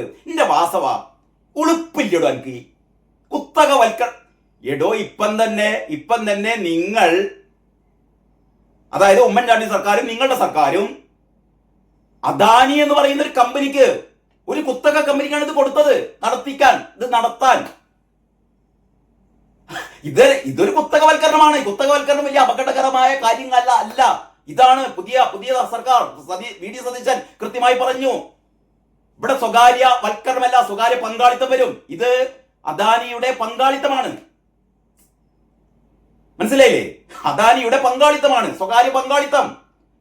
എന്റെ വാസവ ഉളുപ്പില്ലടോ എനിക്ക് കുത്തകവൽക്കർ എടോ ഇപ്പം തന്നെ നിങ്ങൾ, അതായത് ഉമ്മൻചാണ്ടി സർക്കാരും നിങ്ങളുടെ സർക്കാരും അദാനി എന്ന് പറയുന്ന ഒരു കമ്പനിക്ക്, ഒരു കുത്തക കമ്പനിക്കാണ് ഇത് കൊടുത്തത് നടത്താൻ. ഇതൊരു കുത്തകവൽക്കരണമാണ്. കുത്തകവൽക്കരണം വലിയ അപകടകരമായ കാര്യങ്ങളല്ല. ഇതാണ് പുതിയ സർക്കാർ. വി.ഡി. സതീശൻ കൃത്യമായി പറഞ്ഞു, ഇവിടെ സ്വകാര്യ വൽക്കരണമല്ല, സ്വകാര്യ പങ്കാളിത്തം വരും. ഇത് അദാനിയുടെ പങ്കാളിത്തമാണ്. മനസ്സിലായില്ലേ? അദാനിയുടെ പങ്കാളിത്തമാണ്, സ്വകാര്യ പങ്കാളിത്തം.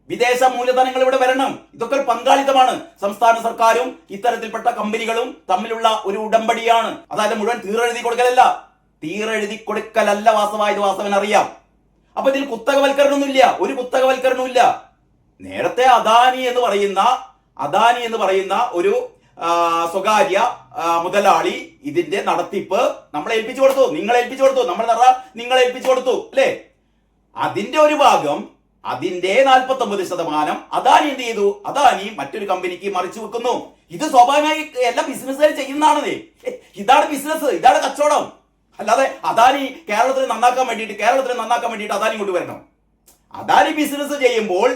വിദേശ മൂലധനങ്ങൾ ഇവിടെ വരണം. ഇതൊക്കെ ഒരു പങ്കാളിത്തമാണ്. സംസ്ഥാന സർക്കാരും ഇത്തരത്തിൽപ്പെട്ട കമ്പനികളും തമ്മിലുള്ള ഒരു ഉടമ്പടിയാണ്. അതായത് മുഴുവൻ തീരെഴുതി കൊടുക്കലല്ല വാസവായത് വാസവൻ അറിയാം. അപ്പൊ ഇതിൽ കുത്തകവൽക്കരണമൊന്നുമില്ല, ഒരു കുത്തകവൽക്കരണമില്ല. നേരത്തെ അദാനി എന്ന് പറയുന്ന ഒരു സ്വകാര്യ മുതലാളി ഇതിന്റെ നടത്തിപ്പ് നമ്മളെ ഏൽപ്പിച്ചു കൊടുത്തു, നിങ്ങളെ ഏൽപ്പിച്ചു കൊടുത്തു അല്ലേ? അതിന്റെ ഒരു ഭാഗം, അതിന്റെ 49% അദാനി എന്ത് ചെയ്തു? അദാനി മറ്റൊരു കമ്പനിക്ക് മറിച്ചു വെക്കുന്നു. ഇത് സ്വാഭാവികമായി എല്ലാ ബിസിനസ്സുകാർ ചെയ്യുന്നതാണ്. ഇതാണ് ബിസിനസ്, ഇതാണ് കച്ചവടം. അല്ലാതെ അദാനി കേരളത്തിൽ നന്നാക്കാൻ വേണ്ടിയിട്ട് അദാനി കൊണ്ടുവരണം. അദാനി ബിസിനസ് ചെയ്യുമ്പോൾ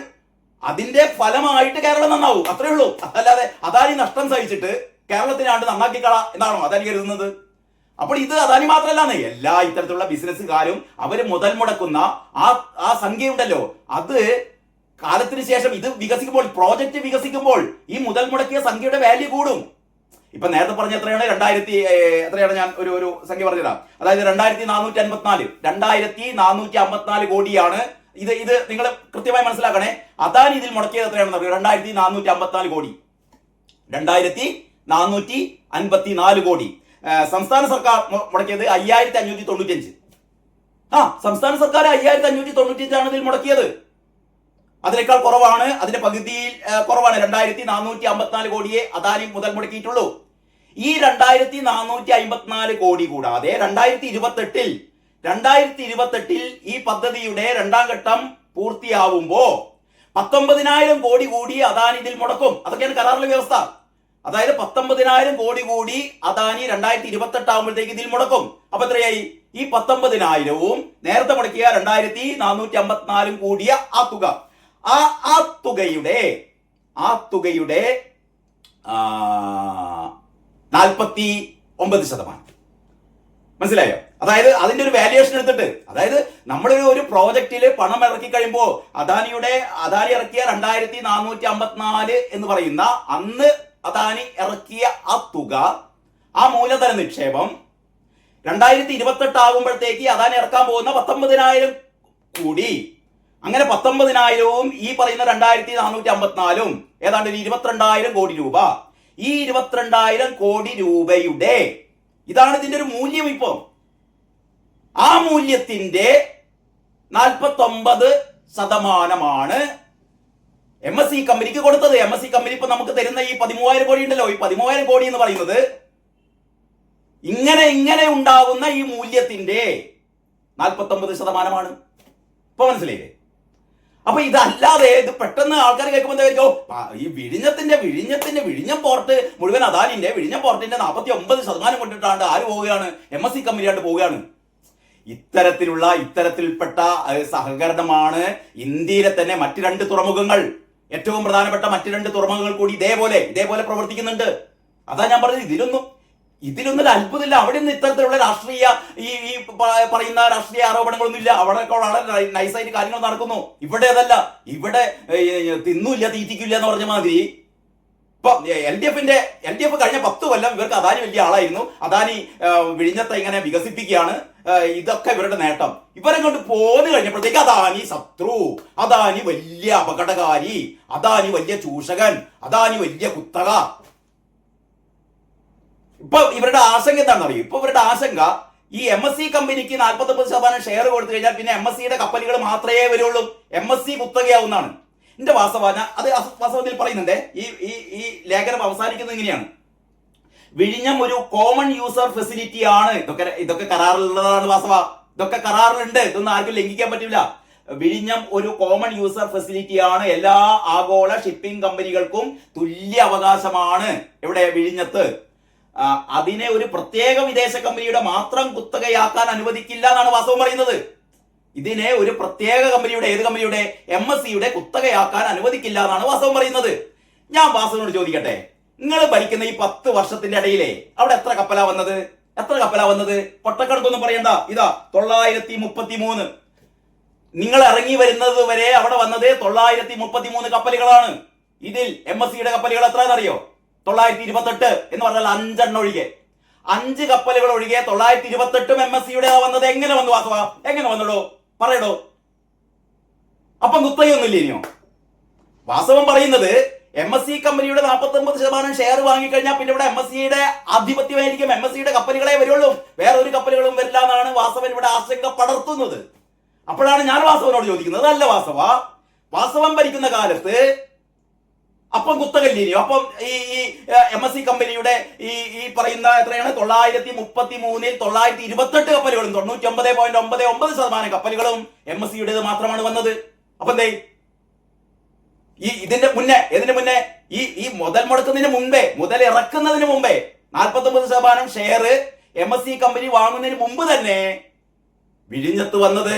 അതിന്റെ ഫലമായിട്ട് കേരളം നന്നാവും, അത്രേ ഉള്ളൂ. അല്ലാതെ അദാനി നഷ്ടം സഹിച്ചിട്ട് കേരളത്തിനാണ്ട് നന്നാക്കിക്കള എന്നാണോ അദാനി കരുതുന്നത്? അപ്പോൾ ഇത് അദാനി മാത്രമല്ലാന്ന്, എല്ലാ ഇത്തരത്തിലുള്ള ബിസിനസ്സുകാരും അവര് മുതൽ മുടക്കുന്ന ആ സംഖ്യ ഉണ്ടല്ലോ, അത് കാലത്തിന് ശേഷം ഇത് വികസിക്കുമ്പോൾ, പ്രോജക്റ്റ് വികസിക്കുമ്പോൾ ഈ മുതൽ മുടക്കിയ സംഖ്യയുടെ വാല്യൂ കൂടും. ഇപ്പൊ നേരത്തെ പറഞ്ഞ എത്രയാണ്? എത്രയാണ്? ഞാൻ ഒരു സംഖ്യ പറഞ്ഞുതരാം. അതായത് 2454 കോടിയാണ്. ഇത് നിങ്ങൾ കൃത്യമായി മനസ്സിലാക്കണേ. അദാനി ഇതിൽ മുടക്കിയത് എത്രയാണെന്ന് അറിയോ? 2454 കോടി. 2454 കോടി. സംസ്ഥാന സർക്കാർ മുടക്കിയത് 5595. സംസ്ഥാന സർക്കാർ 5595 ഇതിൽ മുടക്കിയത്. അതിനേക്കാൾ കുറവാണ്, അതിന്റെ പകുതിയിൽ കുറവാണ്. 2454 കോടിയെ അദാനി മുതൽ മുടക്കിയിട്ടുള്ളൂ. ഈ 2454 കോടി കൂടാതെ 2028 ഈ പദ്ധതിയുടെ 2ാം ഘട്ടം പൂർത്തിയാവുമ്പോ 19,000 കോടി കൂടി അദാനി ഇതിൽ മുടക്കും. അതൊക്കെയാണ് കരാറിലെ വ്യവസ്ഥ. അതായത് 19,000 കോടി കൂടി അദാനി 2028 ആകുമ്പോഴത്തേക്ക് ഇതിൽ മുടക്കും. അപ്പൊ എത്രയായി? ഈ 19,000-വും നേരത്തെ മുടക്കിയ 2454 കൂടിയ ആ തുക, ആ തുകയുടെ 49%. മനസ്സിലായോ? അതായത് അതിന്റെ ഒരു വാല്യുവേഷൻ എടുത്തിട്ട്, അതായത് നമ്മളൊരു പ്രോജക്റ്റിൽ പണം ഇറക്കി കഴിയുമ്പോൾ അദാനി ഇറക്കിയ 2454 എന്ന് പറയുന്ന അന്ന് അദാനി ഇറക്കിയ ആ തുക, ആ മൂലധന നിക്ഷേപം 2028 ആകുമ്പോഴത്തേക്ക് അദാനി ഇറക്കാൻ പോകുന്ന 19,000 കൂടി. അങ്ങനെ 19,000-വും ഈ പറയുന്ന 2454-ഉം ഏതാണ്ട് 22,000 കോടി രൂപ. ഈ 22,000 കോടി രൂപയുടെ, ഇതാണ് ഇതിന്റെ ഒരു മൂല്യം. ഇപ്പൊ ആ മൂല്യത്തിന്റെ 49% MSE കമ്പനിക്ക് കൊടുത്തത്. MSE കമ്പനി ഇപ്പൊ നമുക്ക് തരുന്ന ഈ 13,000 കോടി ഉണ്ടല്ലോ, ഈ 13,000 കോടി എന്ന് പറയുന്നത് ഇങ്ങനെ ഉണ്ടാകുന്ന ഈ മൂല്യത്തിന്റെ 49%. ഇപ്പൊ മനസ്സിലായില്ലേ? അപ്പൊ ഇതല്ലാതെ ഇത് പെട്ടെന്ന് ആൾക്കാർ കേൾക്കുമ്പോൾ ഈ വിഴിഞ്ഞം പോർട്ട് മുഴുവൻ അദാനിന്റെ, വിഴിഞ്ഞം പോർട്ടിന്റെ 49% കൊണ്ടിട്ടാണ്ട് ആര് പോവുകയാണ്? MSE കമ്പനിയാണ്ട് പോവുകയാണ്. ഇത്തരത്തിൽപ്പെട്ട സഹകരണമാണ് ഇന്ത്യയിലെ തന്നെ മറ്റ് 2 തുറമുഖങ്ങൾ, ഏറ്റവും പ്രധാനപ്പെട്ട മറ്റ് 2 തുറമുഖങ്ങൾ കൂടി ഇതേപോലെ പ്രവർത്തിക്കുന്നുണ്ട്. അതാ ഞാൻ പറഞ്ഞത്, ഇതിലൊന്നും അത്ഭുതമില്ല. അവിടെ നിന്ന് ഇത്തരത്തിലുള്ള രാഷ്ട്രീയ ഈ പറയുന്ന രാഷ്ട്രീയ ആരോപണങ്ങളൊന്നും ഇല്ല. അവിടെ വളരെ നൈസായിട്ട് കാര്യങ്ങൾ നടക്കുന്നു. ഇവിടെ അതല്ല. ഇവിടെ തിന്നൂല്ല തീറ്റിക്കില്ല എന്ന് പറഞ്ഞ മാതിരി ഇപ്പൊ LDF കഴിഞ്ഞ 10 കൊല്ലം ഇവർക്ക് അദാനി വലിയ ആളായിരുന്നു. അദാനി വിഴിഞ്ഞത്തെ ഇങ്ങനെ വികസിപ്പിക്കുകയാണ്. ഇതൊക്കെ ഇവരുടെ നേട്ടം. ഇവരെ കൊണ്ട് പോന്നു കഴിഞ്ഞപ്പോഴത്തേക്ക് അദാനി ശത്രു, അദാനി വലിയ അപകടകാരി, അദാനി വലിയ ചൂഷകൻ, അദാനി വലിയ കുത്തക. ഇപ്പൊ ഇവരുടെ ആശങ്ക എന്താണെന്ന് അറിയും? ഇപ്പൊ ഇവരുടെ ആശങ്ക ഈ MSE കമ്പനിക്ക് 49% ഷെയർ കൊടുത്തു കഴിഞ്ഞാൽ പിന്നെ MSEയുടെ കപ്പലുകൾ മാത്രമേ വരുള്ളൂ, MSE കുത്തകയാവുന്നതാണ്. എന്റെ വാസവത്തിൽ പറയുന്നുണ്ട്. ഈ ലേഖനം അവസാനിക്കുന്നത് ഇങ്ങനെയാണ്: വിഴിഞ്ഞം ഒരു കോമൺ യൂസർ ഫെസിലിറ്റി ആണ്. ഇതൊക്കെ കരാറിലുള്ളതാണ് വാസവ. ഇതൊക്കെ കരാറിലുണ്ട്. ഇതൊന്നും ആർക്കും ലംഘിക്കാൻ പറ്റില്ല. വിഴിഞ്ഞം ഒരു കോമൺ യൂസർ ഫെസിലിറ്റിയാണ്. എല്ലാ ആഗോള ഷിപ്പിംഗ് കമ്പനികൾക്കും തുല്യ അവകാശമാണ് ഇവിടെ വിഴിഞ്ഞത്ത്. അതിനെ ഒരു പ്രത്യേക വിദേശ കമ്പനിയുടെ മാത്രം കുത്തകയാക്കാൻ അനുവദിക്കില്ല എന്നാണ് വാസവൻ പറയുന്നത്. ഇതിനെ ഒരു പ്രത്യേക കമ്പനിയുടെ, ഏത് കമ്പനിയുടെ, MSCയുടെ കുത്തകയാക്കാൻ അനുവദിക്കില്ല എന്നാണ് വാസവൻ പറയുന്നത്. ഞാൻ വാസവനോട് ചോദിക്കട്ടെ, നിങ്ങൾ ഭരിക്കുന്ന ഈ 10 വർഷത്തിന്റെ ഇടയിലെ അവിടെ എത്ര കപ്പലാ വന്നത്? പൊട്ടക്കണക്കൊന്നും പറയണ്ട. ഇതാ 933. നിങ്ങൾ ഇറങ്ങി വരുന്നത് വരെ അവിടെ വന്നത് 933 കപ്പലുകളാണ്. ഇതിൽ MSCയുടെ കപ്പലുകൾ എത്രയെന്നറിയോ? 928 എന്ന് പറഞ്ഞാൽ 5 എണ്ണം ഒഴികെ, 5 കപ്പലുകൾ ഒഴികെ 928 MSCയുടെ വന്നത്. എങ്ങനെ വന്നു വാസവ? എങ്ങനെ വന്നടോ? പറയടോ. അപ്പം കുത്തകയൊന്നുമില്ല ഇനിയോ? വാസവൻ പറയുന്നത് MSC കമ്പനിയുടെ 49% ഷെയർ വാങ്ങിക്കഴിഞ്ഞാൽ പിന്നെ ഇവിടെ MSCയുടെ ആധിപത്യമായിരിക്കും. MSCയുടെ കപ്പലുകളെ വരുള്ളൂ, വേറെ ഒരു കപ്പലുകളും വരില്ല എന്നാണ് വാസവൻ ഇവിടെ ആശങ്ക പടർത്തുന്നത്. അപ്പോഴാണ് ഞാൻ വാസവനോട് ചോദിക്കുന്നത്, അല്ല വാസവൻ ഭരിക്കുന്ന കാലത്ത് അപ്പം കുത്തകല്ലിനിയോ? അപ്പം ഈ MSC കമ്പനിയുടെ ഈ പറയുന്ന എത്രയാണ്? 933-ൽ 928 കപ്പലുകളും 99.99% കപ്പലുകളും MSCയുടേത് മാത്രമാണ് വന്നത്. അപ്പൊ എന്തേ ഇതിന്റെ മുന്നേ ഈ മുതൽ മുടക്കുന്നതിന് മുമ്പേ, മുതൽ ഇറക്കുന്നതിന് മുമ്പേ 49% ഷെയർ MSC കമ്പനി വാങ്ങുന്നതിന് മുമ്പ് തന്നെ വിഴിഞ്ഞത്ത് വന്നത്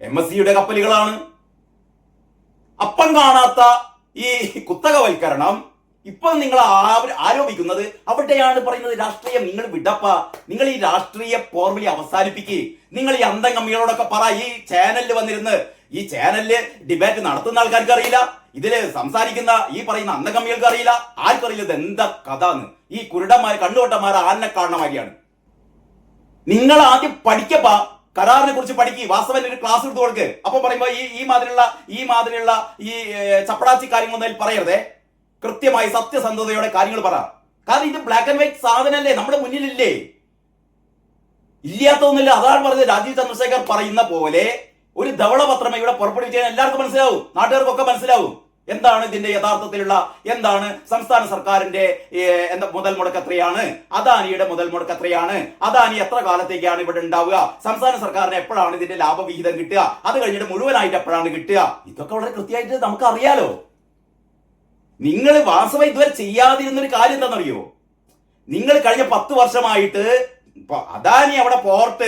MSCയുടെ കപ്പലുകളാണ്. അപ്പം കാണാത്ത ഈ കുത്തകവൽക്കരണം ഇപ്പൊ നിങ്ങൾ ആരോപിക്കുന്നത് അവിടെയാണ് പറയുന്നത് രാഷ്ട്രീയം. നിങ്ങൾ വിടപ്പ, നിങ്ങൾ ഈ രാഷ്ട്രീയ പോർവിളി അവസാനിപ്പിക്കുക. നിങ്ങൾ ഈ അന്തം കമ്മികളോടൊക്കെ പറ. ഈ ചാനലിൽ വന്നിരുന്ന് ഈ ചാനലില് ഡിബേറ്റ് നടത്തുന്ന ആൾക്കാർക്ക് അറിയില്ല, ഇതില് സംസാരിക്കുന്ന ഈ പറയുന്ന അന്തം കമ്മികൾക്ക് അറിയില്ല, ആർക്കറിയില്ല ഇത് എന്താ കഥ എന്ന്. ഈ കുരുടന്മാർ, കണ്ണുകൊട്ടന്മാർ ആനെ കാണുന്ന മാതിരിയാണ്. നിങ്ങൾ ആദ്യം പഠിക്കപ്പാ, കരാറിനെ കുറിച്ച് പഠിക്കുക. വാസവൻ ഒരു ക്ലാസ് എടുത്ത് കൊടുക്ക്. അപ്പൊ പറയുമ്പോ ഈ മാതിരിയുള്ള ഈ ചപ്പടാച്ചി കാര്യങ്ങളൊന്നും പറയരുതേ. കൃത്യമായി സത്യസന്ധതയോടെ കാര്യങ്ങൾ പറ. കാരണം ഇത് ബ്ലാക്ക് ആൻഡ് വൈറ്റ് സാധനല്ലേ, നമ്മുടെ മുന്നിലില്ലേ, ഇല്ലാത്തൊന്നുമില്ല. അതാണ് പറഞ്ഞത്. രാജീവ് ചന്ദ്രശേഖർ പറയുന്ന പോലെ ഒരു ധവളപത്രം ഇവിടെ പുറപ്പെടുവിച്ചാൽ എല്ലാവർക്കും മനസ്സിലാവും, നാട്ടുകാർക്കൊക്കെ മനസ്സിലാവും എന്താണ് ഇതിന്റെ യഥാർത്ഥത്തിലുള്ള, എന്താണ് സംസ്ഥാന സർക്കാരിന്റെ മുതൽ മുടക്ക് എത്രയാണ്, അദാനിയുടെ മുതൽ മുടക്ക് എത്രയാണ്, അദാനി എത്ര കാലത്തേക്കാണ് ഇവിടെ ഉണ്ടാവുക, സംസ്ഥാന സർക്കാരിന് എപ്പോഴാണ് ഇതിന്റെ ലാഭവിഹിതം കിട്ടുക, അത് കഴിഞ്ഞിട്ട് മുഴുവനായിട്ട് എപ്പോഴാണ് കിട്ടുക, ഇതൊക്കെ വളരെ കൃത്യമായിട്ട് നമുക്ക് അറിയാലോ. നിങ്ങൾ വാസവ ഇതുവരെ ചെയ്യാതിരുന്നൊരു കാര്യം എന്താണെന്നറിയോ? നിങ്ങൾ കഴിഞ്ഞ 10 വർഷമായിട്ട് അദാനി അവിടെ പോർട്ട്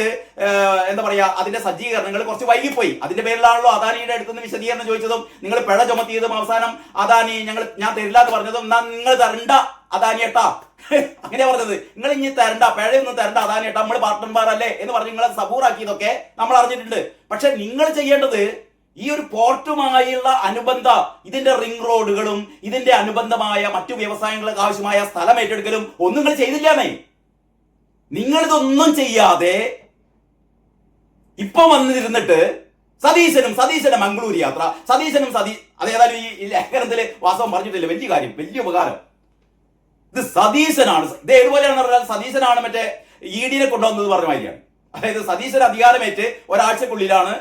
എന്താ പറയാ, അതിന്റെ സജ്ജീകരണങ്ങൾ കുറച്ച് വൈകിപ്പോയി. അതിന്റെ പേരിലാണല്ലോ അദാനിയുടെ അടുത്തുനിന്ന് വിശദീകരണം ചോദിച്ചതും നിങ്ങൾ പിഴ ചുമത്തിയതും അവസാനം അദാനി ഞാൻ തരില്ല എന്ന് പറഞ്ഞതും നിങ്ങൾ തരണ്ട അദാനി ഏട്ടാ അങ്ങനെയാ പറഞ്ഞത്. നിങ്ങൾ ഇനി തരണ്ട, പിഴയൊന്നും തരണ്ട അദാനി ഏട്ടാ, നമ്മൾ പാർട്ട്ണർമാരല്ലേ എന്ന് പറഞ്ഞ് നിങ്ങളെ സബൂറാക്കിയതൊക്കെ നമ്മൾ അറിഞ്ഞിട്ടുണ്ട്. പക്ഷെ നിങ്ങൾ ചെയ്യേണ്ടത് ഈ ഒരു പോർട്ടുമായുള്ള അനുബന്ധ ഇതിന്റെ റിംഗ് റോഡുകളും ഇതിന്റെ അനുബന്ധമായ മറ്റു വ്യവസായങ്ങൾക്ക് ആവശ്യമായ സ്ഥലം ഏറ്റെടുക്കലും ഒന്നും നിങ്ങൾ ചെയ്തില്ലാന്നേ. നിങ്ങളിതൊന്നും ചെയ്യാതെ ഇപ്പൊ വന്നിരുന്നിട്ട് സതീശന്റെ മംഗളൂരു യാത്ര, അതേതായാലും ഈ ലേഖനത്തില് വാസവൻ പറഞ്ഞിട്ടില്ല, വലിയ കാര്യം, വലിയ ഉപകാരം. ഇത് സതീശനാണ്. ഇത് ഏതുപോലെയാണെന്ന് പറഞ്ഞാൽ സതീശനാണ് മറ്റേ ED കൊണ്ടുവന്നത് പറഞ്ഞ മാതിരിയാണ്. അതായത് സതീശൻ അധികാരമേറ്റ് ഒരാഴ്ചക്കുള്ളിലാണ്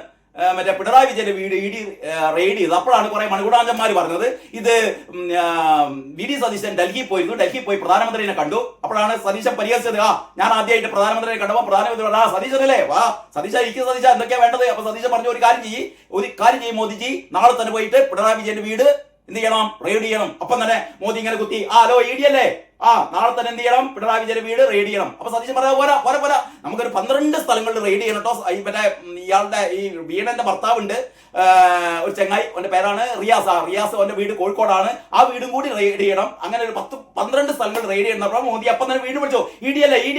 മറ്റേ പിണറായി വിജയന്റെ വീട് ED റെയ്ഡ് ചെയ്തത്. അപ്പോഴാണ് കുറെ മണികൂടാഞ്ചന്മാർ പറഞ്ഞത് ഇത് VD സതീശൻ ഡൽഹി പോയി പ്രധാനമന്ത്രിനെ കണ്ടു. അപ്പോഴാണ് സതീശൻ പരിഹസിച്ചത്, ഞാൻ ആദ്യമായിട്ട് പ്രധാനമന്ത്രിയെ കണ്ടപ്പോൾ പ്രധാനമന്ത്രി പറഞ്ഞു, സതീശനല്ലേ, വാ സതീശ എന്തൊക്കെയാ വേണ്ടത്. അപ്പൊ സതീശൻ പറഞ്ഞു, ഒരു കാര്യം ചെയ്യും മോദിജി, നാളെ തന്നെ പോയിട്ട് പിണറായി വിജയന്റെ വീട് എന്ത് ചെയ്യണം, റെയ്ഡ് ചെയ്യണം. അപ്പം തന്നെ മോദി ഇങ്ങനെ കുത്തി, ഹലോ ED അല്ലേ, നാളെ തന്നെ എന്ത് ചെയ്യണം, പിണറായി വിജയന്റെ വീട് റെയ്ഡ് ചെയ്യണം. അപ്പൊ സതീശൻ പറയാ, പോരാ നമുക്കൊരു 12 സ്ഥലങ്ങളിൽ റെയ്ഡ് ചെയ്യണം കേട്ടോ. മറ്റേ ഇയാളുടെ ഈ വീണന്റെ ഭർത്താവുണ്ട്, ഒരു ചെങ്ങായി, അവന്റെ പേരാണ് റിയാസ്. അവന്റെ വീട് കോഴിക്കോടാണ്, ആ വീടും കൂടി റെയ്ഡ് ചെയ്യണം. അങ്ങനെ ഒരു 10-12 സ്ഥലങ്ങൾ റെയ്ഡ് ചെയ്യണം. അപ്പോൾ മോദി അപ്പം തന്നെ വീട് വിളിച്ചോ, ED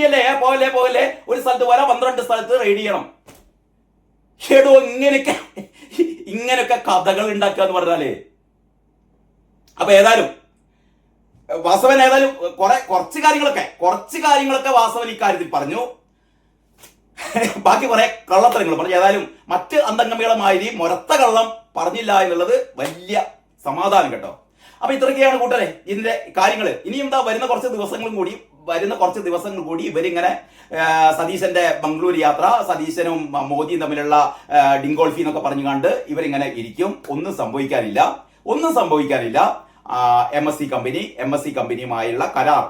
അല്ലേ പോകല്ലേ, ഒരു സ്ഥലത്ത് പോരാ, 12 സ്ഥലത്ത് റെയ്ഡ് ചെയ്യണം. കേടോ, ഇങ്ങനെയൊക്കെ കഥകൾ ഉണ്ടാക്കുക എന്ന് പറഞ്ഞാലേ. അപ്പൊ ഏതായാലും വാസവൻ കുറച്ച് കാര്യങ്ങളൊക്കെ വാസവൻ ഇക്കാര്യത്തിൽ പറഞ്ഞു. ബാക്കി കുറെ കള്ളത്തരങ്ങൾ പറഞ്ഞു. ഏതായാലും മറ്റ് അന്തംഗമികളെ മാതിരി മൊരത്ത കള്ളം പറഞ്ഞില്ല എന്നുള്ളത് വലിയ സമാധാനം കേട്ടോ. അപ്പൊ ഇത്രയൊക്കെയാണ് കൂട്ടരെ ഇതിന്റെ കാര്യങ്ങൾ. ഇനിയും എന്താ വരുന്ന കുറച്ച് ദിവസങ്ങൾ കൂടി ഇവരിങ്ങനെ സതീശന്റെ ബംഗളൂരു യാത്ര, സതീശനും മോദിയും തമ്മിലുള്ള ഡിങ്കോൾഫി എന്നൊക്കെ പറഞ്ഞു കണ്ട് ഇവരിങ്ങനെ ഇരിക്കും. ഒന്നും സംഭവിക്കാനില്ല. MSC കമ്പനിയുമായുള്ള കരാർ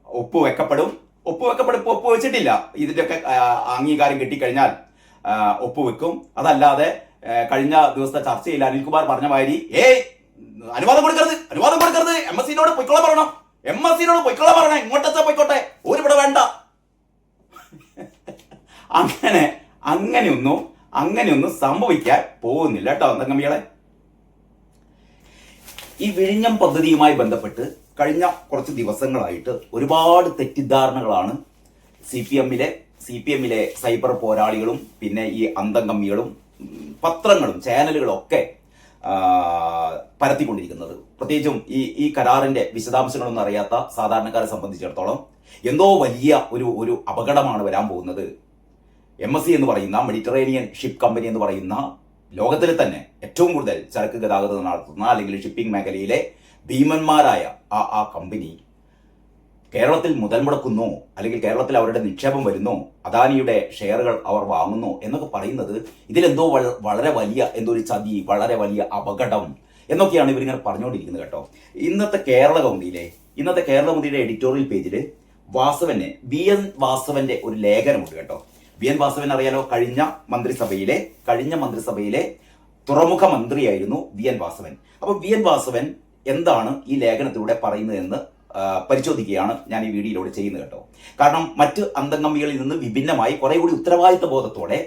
ഒപ്പുവെക്കപ്പെടും. ഒപ്പുവെച്ചിട്ടില്ല. ഇതിന്റെയൊക്കെ അംഗീകാരം കിട്ടിക്കഴിഞ്ഞാൽ ഒപ്പുവെക്കും. അതല്ലാതെ കഴിഞ്ഞ ദിവസത്തെ ചർച്ചയിൽ അനിൽകുമാർ പറഞ്ഞ മാതിരി അനുവാദം കൊടുക്കരുത് MSCനോട് പൊയ്ക്കൊള്ളാൻ പറയണം, MSCനോട് പൊയ്ക്കൊള്ളാൻ പറയണം, ഇങ്ങോട്ടാ പൊയ്ക്കോട്ടെ, ഇവിടെ വേണ്ട. അങ്ങനെയൊന്നും സംഭവിക്കാൻ പോകുന്നില്ല കേട്ടോ അന്തംഗമികളെ. ഈ വിഴിഞ്ഞം പദ്ധതിയുമായി ബന്ധപ്പെട്ട് കഴിഞ്ഞ കുറച്ച് ദിവസങ്ങളായിട്ട് ഒരുപാട് തെറ്റിദ്ധാരണകളാണ് CPM-ലെ സൈബർ പോരാളികളും പിന്നെ ഈ അന്തംഗമികളും പത്രങ്ങളും ചാനലുകളും ഒക്കെ പരത്തിക്കൊണ്ടിരിക്കുന്നത്. പ്രത്യേകിച്ചും ഈ കരാറിന്റെ വിശദാംശങ്ങളൊന്നും അറിയാത്ത സാധാരണക്കാരെ സംബന്ധിച്ചിടത്തോളം എന്തോ വലിയ ഒരു അപകടമാണ് വരാൻ പോകുന്നത്. MSC എന്ന് പറയുന്ന മെഡിറ്ററേനിയൻ ഷിപ്പ് കമ്പനി എന്ന് പറയുന്ന ലോകത്തിലെ തന്നെ ഏറ്റവും കൂടുതൽ ചരക്ക് ഗതാഗതം നടത്തുന്ന അല്ലെങ്കിൽ ഷിപ്പിംഗ് മേഖലയിലെ ഭീമന്മാരായ ആ കമ്പനി കേരളത്തിൽ മുതൽ മുടക്കുന്നു, അല്ലെങ്കിൽ കേരളത്തിൽ അവരുടെ നിക്ഷേപം വരുന്നു, അദാനിയുടെ ഷെയറുകൾ അവർ വാങ്ങുന്നു എന്നൊക്കെ പറയുന്നത് ഇതിലെന്തോ വളരെ വലിയ എന്തോ ഒരു ചതി, വളരെ വലിയ അപകടം എന്നൊക്കെയാണ് ഇവരിങ്ങനെ പറഞ്ഞുകൊണ്ടിരിക്കുന്നത് കേട്ടോ. ഇന്നത്തെ കേരള കൗമുദിയുടെ എഡിറ്റോറിയൽ പേജിൽ BN വാസവന്റെ ഒരു ലേഖനമുണ്ട് കേട്ടോ. BN വാസവൻ അറിയാലോ, കഴിഞ്ഞ മന്ത്രിസഭയിലെ തുറമുഖ മന്ത്രിയായിരുന്നു BN വാസവൻ. അപ്പോൾ BN വാസവൻ എന്താണ് ഈ ലേഖനത്തിലൂടെ പറയുന്നതെന്ന് പരിശോധിക്കുകയാണ് ഞാൻ ഈ വീഡിയോയിലൂടെ ചെയ്യുന്നത് കേട്ടോ. കാരണം മറ്റ് അന്തംഗമികളിൽ നിന്ന് വിഭിന്നമായി കുറെ കൂടി ഉത്തരവാദിത്വ ബോധത്തോടെ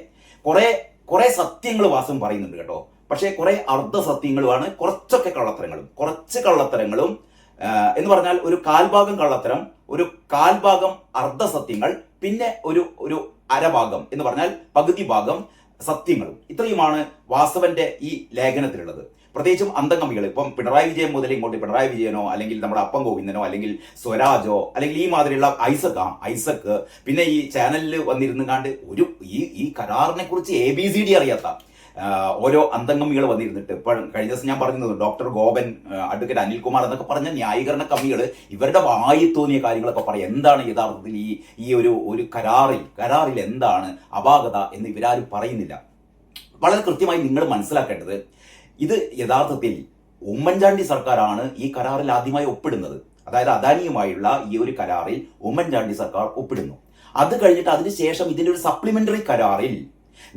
കുറെ സത്യങ്ങൾ വാസവൻ പറയുന്നുണ്ട് കേട്ടോ. പക്ഷേ കുറെ അർദ്ധസത്യങ്ങളുമാണ്, കുറച്ച് കള്ളത്തരങ്ങളും എന്ന് പറഞ്ഞാൽ ഒരു കാൽഭാഗം കള്ളത്തരം, ഒരു കാൽഭാഗം അർദ്ധസത്യങ്ങൾ, പിന്നെ ഒരു അരഭാഗം എന്ന് പറഞ്ഞാൽ പകുതി ഭാഗം സത്യങ്ങളും. ഇത്രയുമാണ് വാസവന്റെ ഈ ലേഖനത്തിലുള്ളത്. പ്രത്യേകിച്ചും അന്തംഗമികൾ, ഇപ്പം പിണറായി വിജയൻ മുതൽ ഇങ്ങോട്ട് പിണറായി വിജയനോ അല്ലെങ്കിൽ നമ്മുടെ അപ്പം ഗോവിന്ദനോ അല്ലെങ്കിൽ സ്വരാജോ അല്ലെങ്കിൽ ഈ മാതിരിയുള്ള ഐസക്ക് പിന്നെ ഈ ചാനലിൽ വന്നിരുന്നുകാണ്ട് ഈ കരാറിനെ കുറിച്ച് ABCD അറിയാത്ത ഓരോ അന്തംഗമികൾ വന്നിരുന്നിട്ട്, ഇപ്പോൾ കഴിഞ്ഞ ദിവസം ഞാൻ പറഞ്ഞത് ഡോക്ടർ ഗോപൻ, അഡ്വക്കേറ്റ് അനിൽകുമാർ എന്നൊക്കെ പറഞ്ഞ ന്യായീകരണ കമ്മികൾ ഇവരുടെ വായി തോന്നിയ കാര്യങ്ങളൊക്കെ പറയും. എന്താണ് യഥാർത്ഥത്തിൽ ഈ ഒരു കരാറിൽ എന്താണ് അപാകത എന്ന് ഇവരാരും പറയുന്നില്ല. വളരെ കൃത്യമായി നിങ്ങൾ മനസ്സിലാക്കേണ്ടത്, ഇത് യഥാർത്ഥത്തിൽ ഉമ്മൻചാണ്ടി സർക്കാരാണ് ഈ കരാറിൽ ആദ്യമായി ഒപ്പിടുന്നത്. അതായത് അദാനിയുമായുള്ള ഈ ഒരു കരാറിൽ ഉമ്മൻചാണ്ടി സർക്കാർ ഒപ്പിടുന്നു. അത് കഴിഞ്ഞിട്ട് അതിനുശേഷം ഇതിന്റെ ഒരു സപ്ലിമെന്ററി കരാറിൽ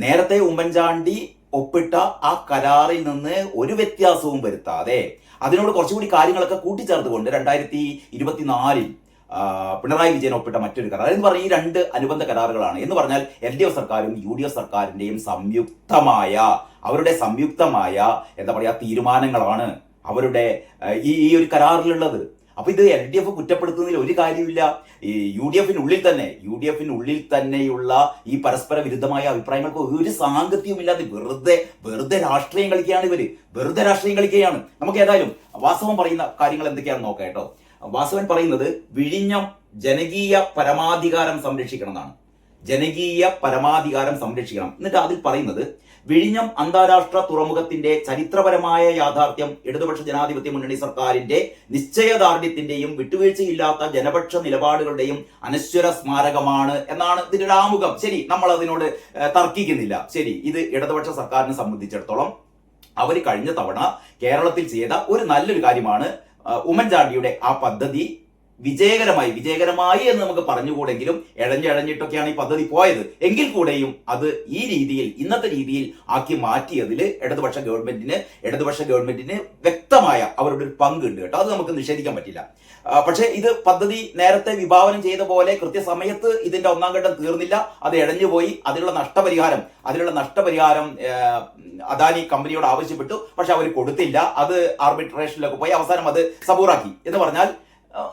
നേരത്തെ ഉമ്മൻചാണ്ടി ഒപ്പിട്ട ആ കരാറിൽ നിന്ന് ഒരു വ്യത്യാസവും വരുത്താതെ അതിനോട് കുറച്ചുകൂടി കാര്യങ്ങളൊക്കെ കൂട്ടിച്ചേർത്തുകൊണ്ട് 2024 പിണറായി വിജയൻ ഒപ്പിട്ട മറ്റൊരു കരാർ എന്ന് പറഞ്ഞാൽ ഈ രണ്ട് അനുബന്ധ കരാറുകളാണ്. എന്ന് പറഞ്ഞാൽ LDF സർക്കാരും UDF സർക്കാരിന്റെയും അവരുടെ സംയുക്തമായ എന്താ പറയാ തീരുമാനങ്ങളാണ് അവരുടെ ഈ ഒരു കരാറിലുള്ളത്. അപ്പൊ ഇത് LDF കുറ്റപ്പെടുത്തുന്നതിൽ ഒരു കാര്യമില്ല. ഈ UDF-നുള്ളിൽ തന്നെയുള്ള ഈ പരസ്പര വിരുദ്ധമായ അഭിപ്രായങ്ങൾക്ക് ഒരു സാങ്കത്യവുമില്ലാതെ വെറുതെ രാഷ്ട്രീയം കളിക്കുകയാണ് നമുക്ക് ഏതായാലും വാസവൻ പറയുന്ന കാര്യങ്ങൾ എന്തൊക്കെയാണെന്ന് നോക്കാം കേട്ടോ. വാസവൻ പറയുന്നത് വിഴിഞ്ഞം ജനകീയ പരമാധികാരം സംരക്ഷിക്കണം എന്നാണ്. എന്നിട്ട് അതിൽ പറയുന്നത് വിഴിഞ്ഞം അന്താരാഷ്ട്ര തുറമുഖത്തിന്റെ ചരിത്രപരമായ യാഥാർത്ഥ്യം ഇടതുപക്ഷ ജനാധിപത്യ മുന്നണി സർക്കാരിന്റെ നിശ്ചയദാർഢ്യത്തിന്റെയും വിട്ടുവീഴ്ചയില്ലാത്ത ജനപക്ഷ നിലപാടുകളുടെയും അനശ്വര സ്മാരകമാണ് എന്നാണ് ഇതിന്റെ ആമുഖം. ശരി, നമ്മൾ അതിനോട് തർക്കിക്കുന്നില്ല. ശരി, ഇത് ഇടതുപക്ഷ സർക്കാരിനെ സംബന്ധിച്ചിടത്തോളം അവർ കഴിഞ്ഞ തവണ കേരളത്തിൽ ചെയ്ത ഒരു നല്ലൊരു കാര്യമാണ്. ഉമ്മൻചാണ്ടിയുടെ ആ പദ്ധതി വിജയകരമായി എന്ന് നമുക്ക് പറഞ്ഞുകൂടെങ്കിലും ഇഴഞ്ഞിട്ടൊക്കെയാണ് ഈ പദ്ധതി പോയത്. എങ്കിൽ കൂടെയും അത് ഇന്നത്തെ രീതിയിൽ ആക്കി മാറ്റിയതിൽ ഇടതുപക്ഷ ഗവൺമെന്റിന് വ്യക്തമായ അവരുടെ ഒരു പങ്കുണ്ട് കേട്ടോ. അത് നമുക്ക് നിഷേധിക്കാൻ പറ്റില്ല. പക്ഷേ ഇത് പദ്ധതി നേരത്തെ വിഭാവനം ചെയ്ത പോലെ കൃത്യസമയത്ത് ഇതിന്റെ ഒന്നാം ഘട്ടം തീർന്നില്ല, അത് ഇഴഞ്ഞുപോയി. അതിനുള്ള നഷ്ടപരിഹാരം അദാനി കമ്പനിയോട് ആവശ്യപ്പെട്ടു, പക്ഷെ അവർ കൊടുത്തില്ല. അത് ആർബിട്രേഷനിലൊക്കെ പോയി അവസാനം അത് സബൂറാക്കി. എന്ന് പറഞ്ഞാൽ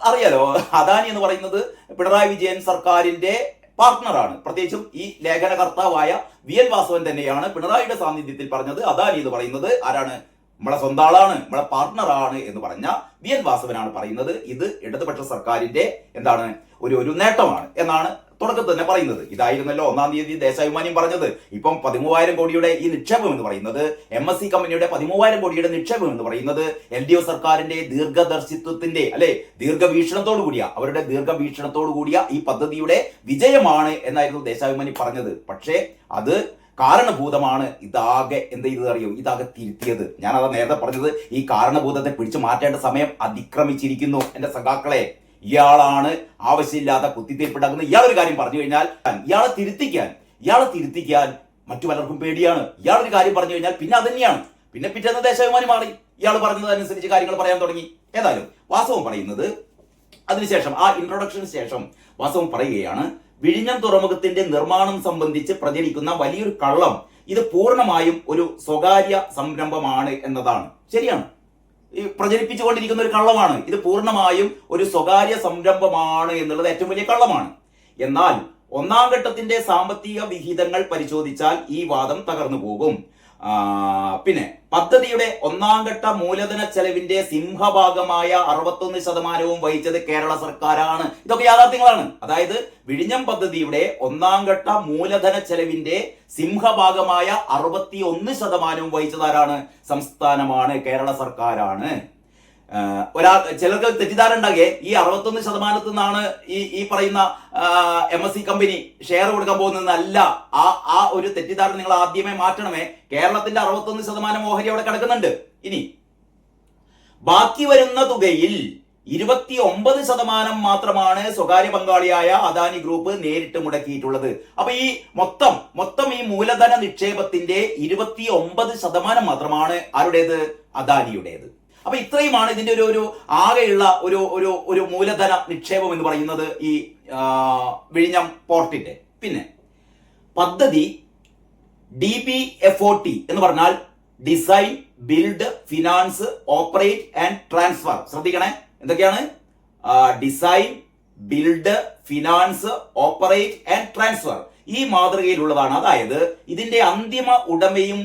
അറിയാലോ, അദാനി എന്ന് പറയുന്നത് പിണറായി വിജയൻ സർക്കാരിന്റെ പാർട്ട്ണറാണ്. പ്രത്യേകിച്ചും ഈ ലേഖനകർത്താവായ BN വാസവൻ തന്നെയാണ് പിണറായിയുടെ സാന്നിധ്യത്തിൽ പറഞ്ഞത് അദാനി എന്ന് പറയുന്നത് ആരാണ്? നമ്മളെ സ്വന്തം ആളാണ്, നമ്മളെ പാർട്ട്ണറാണ് എന്ന് പറഞ്ഞ BN വാസവനാണ് പറയുന്നത് ഇത് ഇടതുപക്ഷ സർക്കാരിന്റെ എന്താണ് ഒരു നേട്ടമാണ് എന്നാണ് തുടക്കത്തിൽ തന്നെ പറയുന്നത്. ഇതായിരുന്നല്ലോ 1-ാം തീയതി ദേശാഭിമാനിയും പറഞ്ഞത്. ഇപ്പം 13,000 കോടിയുടെ ഈ നിക്ഷേപം എന്ന് പറയുന്നത്, MSC കമ്പനിയുടെ 13,000 കോടിയുടെ നിക്ഷേപം എന്ന് പറയുന്നത് LDF സർക്കാരിന്റെ ദീർഘദർശിത്വത്തിന്റെ അവരുടെ ദീർഘവീക്ഷണത്തോടു കൂടിയ ഈ പദ്ധതിയുടെ വിജയമാണ് എന്നായിരുന്നു ദേശാഭിമാനി പറഞ്ഞത്. പക്ഷേ അത് കാരണഭൂതമാണ് ഇതാകെ ഇതാകെ തിരുത്തിയത്. ഞാനതാ നേരത്തെ പറഞ്ഞത്, ഈ കാരണഭൂതത്തെ പിടിച്ചു മാറ്റേണ്ട സമയം അതിക്രമിച്ചിരിക്കുന്നു എന്റെ സഖാക്കളെ. ഇയാളാണ് ആവശ്യമില്ലാത്ത കുത്തിത്തിരിപ്പുണ്ടാക്കുന്നത്. ഇയാളൊരു കാര്യം പറഞ്ഞു കഴിഞ്ഞാൽ ഇയാളെ തിരുത്തിക്കാൻ മറ്റു പലർക്കും പേടിയാണ്. ഇയാളൊരു കാര്യം പറഞ്ഞു കഴിഞ്ഞാൽ പിന്നെ അത് തന്നെയാണ്. പിന്നെ പിറ്റേന്ന് ദേശാഭിമാനി മാറി, ഇയാൾ പറഞ്ഞതനുസരിച്ച് കാര്യങ്ങൾ പറയാൻ തുടങ്ങി. ഏതായാലും വാസവൻ പറയുന്നത്, അതിനുശേഷം ആ ഇൻട്രൊഡക്ഷന് ശേഷം വാസവൻ പറയുകയാണ്, വിഴിഞ്ഞം തുറമുഖത്തിന്റെ നിർമ്മാണം സംബന്ധിച്ച് പ്രചരിക്കുന്ന വലിയൊരു കള്ളം ഇത് പൂർണ്ണമായും ഒരു സ്വകാര്യ സംരംഭമാണ് എന്നതാണ്. ശരിയാണ്, ഈ പ്രചരിപ്പിച്ചുകൊണ്ടിരിക്കുന്ന ഒരു കള്ളമാണ്. ഇത് പൂർണ്ണമായും ഒരു സ്വകാര്യ സംരംഭമാണ് എന്നുള്ളത് ഏറ്റവും വലിയ കള്ളമാണ്. എന്നാൽ ഒന്നാം ഘട്ടത്തിന്റെ സാമ്പത്തിക വിഹിതങ്ങൾ പരിശോധിച്ചാൽ ഈ വാദം തകർന്നു പോകും. പിന്നെ പദ്ധതിയുടെ ഒന്നാം ഘട്ട മൂലധന ചെലവിന്റെ സിംഹഭാഗമായ 61% വഹിച്ചത് കേരള സർക്കാരാണ്. ഇതൊക്കെ യാഥാർത്ഥ്യങ്ങളാണ്. അതായത് വിഴിഞ്ഞം പദ്ധതിയുടെ ഒന്നാം ഘട്ട മൂലധന ചെലവിന്റെ സിംഹഭാഗമായ 61% വഹിച്ചതാരാണ്? സംസ്ഥാനമാണ്, കേരള സർക്കാരാണ്. ചിലർക്ക് തെറ്റിദ്ധാരണ ഉണ്ടാകെ ഈ 61% നിന്നാണ് ഈ പറയുന്ന MSC കമ്പനി ഷെയർ കൊടുക്കാൻ പോകുന്നതല്ല. ആ ഒരു തെറ്റിദ്ധാരണ നിങ്ങൾ ആദ്യമേ മാറ്റണമേ. കേരളത്തിന്റെ 61% ഓഹരി അവിടെ കിടക്കുന്നുണ്ട്. ഇനി ബാക്കി വരുന്ന തുകയിൽ 29% മാത്രമാണ് സ്വകാര്യ പങ്കാളിയായ അദാനി ഗ്രൂപ്പ് നേരിട്ട് മുടക്കിയിട്ടുള്ളത്. അപ്പൊ ഈ മൊത്തം ഈ മൂലധന നിക്ഷേപത്തിന്റെ 29% മാത്രമാണ് ആരുടേത്? അദാനിയുടേത്. അപ്പൊ ഇത്രയുമാണ് ഇതിന്റെ ഒരു ആകെയുള്ള ഒരു മൂലധന നിക്ഷേപം എന്ന് പറയുന്നത് ഈ വിഴിഞ്ഞം പോർട്ടിന്റെ. പിന്നെ പദ്ധതി DBFOT എന്ന് പറഞ്ഞാൽ design, build, finance, operate and transfer. ശ്രദ്ധിക്കണേ, എന്തൊക്കെയാണ്? Design, build, finance, operate and transfer. ഈ മാതൃകയിലുള്ളതാണ്. അതായത് ഇതിന്റെ അന്തിമ ഉടമയും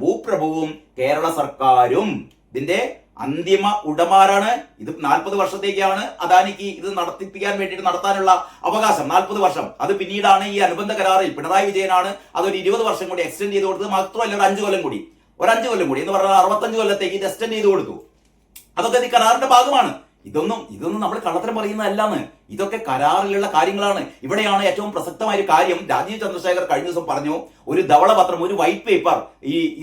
ഭൂപ്രഭുവും കേരള സർക്കാരും. ഇതിന്റെ അന്തിമ ഉടമാരാണ്. ഇത് 40 വർഷത്തേക്കാണ് അദാനിക്ക് ഇത് നടത്തിപ്പിക്കാൻ വേണ്ടിയിട്ട് നടത്താനുള്ള അവകാശം. 40 വർഷം. അത് പിന്നീടാണ് ഈ അനുബന്ധ കരാറിൽ പിണറായി വിജയനാണ് അതൊരു 20 വർഷം കൂടി എക്സ്റ്റെൻഡ് ചെയ്ത് കൊടുത്തത്. മാത്രമല്ല ഒരു 5 കൊല്ലം കൂടി എന്ന് പറഞ്ഞാൽ 65 കൊല്ലത്തേക്ക് ഇത് എക്സ്റ്റെൻഡ് ചെയ്ത് കൊടുത്തു. അതൊക്കെ ഈ കരാറിന്റെ ഭാഗമാണ്. ഇതൊന്നും നമ്മൾ കള്ളത്തരം പറയുന്നതല്ലാന്ന്. ഇതൊക്കെ കരാറിലുള്ള കാര്യങ്ങളാണ്. ഇവിടെയാണ് ഏറ്റവും പ്രസക്തമായ ഒരു കാര്യം. രാജീവ് ചന്ദ്രശേഖർ കഴിഞ്ഞ ദിവസം പറഞ്ഞു, ഒരു ധവളപത്രം, ഒരു വൈറ്റ് പേപ്പർ